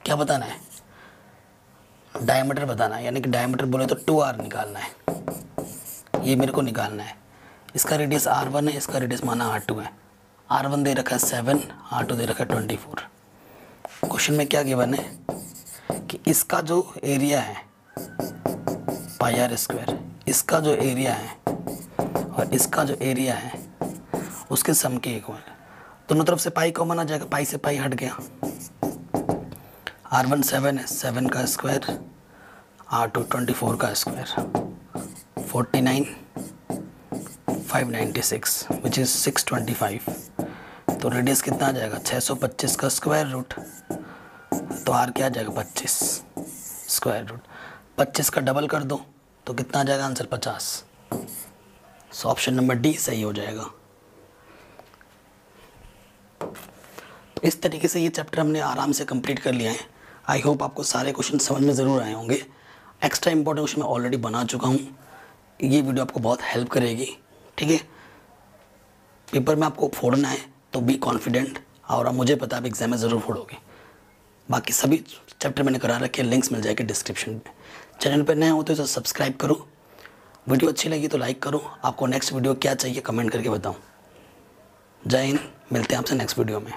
क्या बताना है, डायमीटर बताना है, यानी कि डायमीटर बोले तो 2r निकालना है, ये मेरे को निकालना है। इसका रेडियस r1 है, इसका रेडियस माना r2 है। r1 दे रखा है 7, r2 दे रखा है 24। क्वेश्चन में क्या गिवन है कि इसका जो एरिया है पाई आर स्क्वायर, इसका जो एरिया है और इसका जो एरिया है उसके सम के इक्वल है। दोनों तरफ से पाई कॉमन आ जाएगा, पाई से पाई हट गया। r1 7 है, 7 का स्क्वायर, r2 24 का स्क्वायर, 49 596 विच इज़ 625। तो रेडियस कितना आ जाएगा 625 का स्क्वायर रूट, तो r क्या आ जाएगा 25 स्क्वायर रूट। 25 का डबल कर दो तो कितना आ जाएगा answer 50। So option number D सही हो जाएगा। तो इस तरीके से ये चैप्टर हमने आराम से कंप्लीट कर लिया है। आई होप आपको सारे क्वेश्चन समझ में ज़रूर आए होंगे। एक्स्ट्रा इंपॉर्टेंट क्वेश्चन मैं ऑलरेडी बना चुका हूँ, ये वीडियो आपको बहुत हेल्प करेगी, ठीक है। पेपर में आपको फोड़ना है तो बी कॉन्फिडेंट, और अब मुझे पता है आप एग्जाम में ज़रूर फोड़ोगे। बाकी सभी चैप्टर मैंने करा रखे, लिंक्स मिल जाएंगे डिस्क्रिप्शन में। चैनल पर नए हो तो सब्सक्राइब करो, वीडियो अच्छी लगी तो लाइक करो। आपको नेक्स्ट वीडियो क्या चाहिए कमेंट करके बताओ। जय हिंद, मिलते हैं आपसे नेक्स्ट वीडियो में।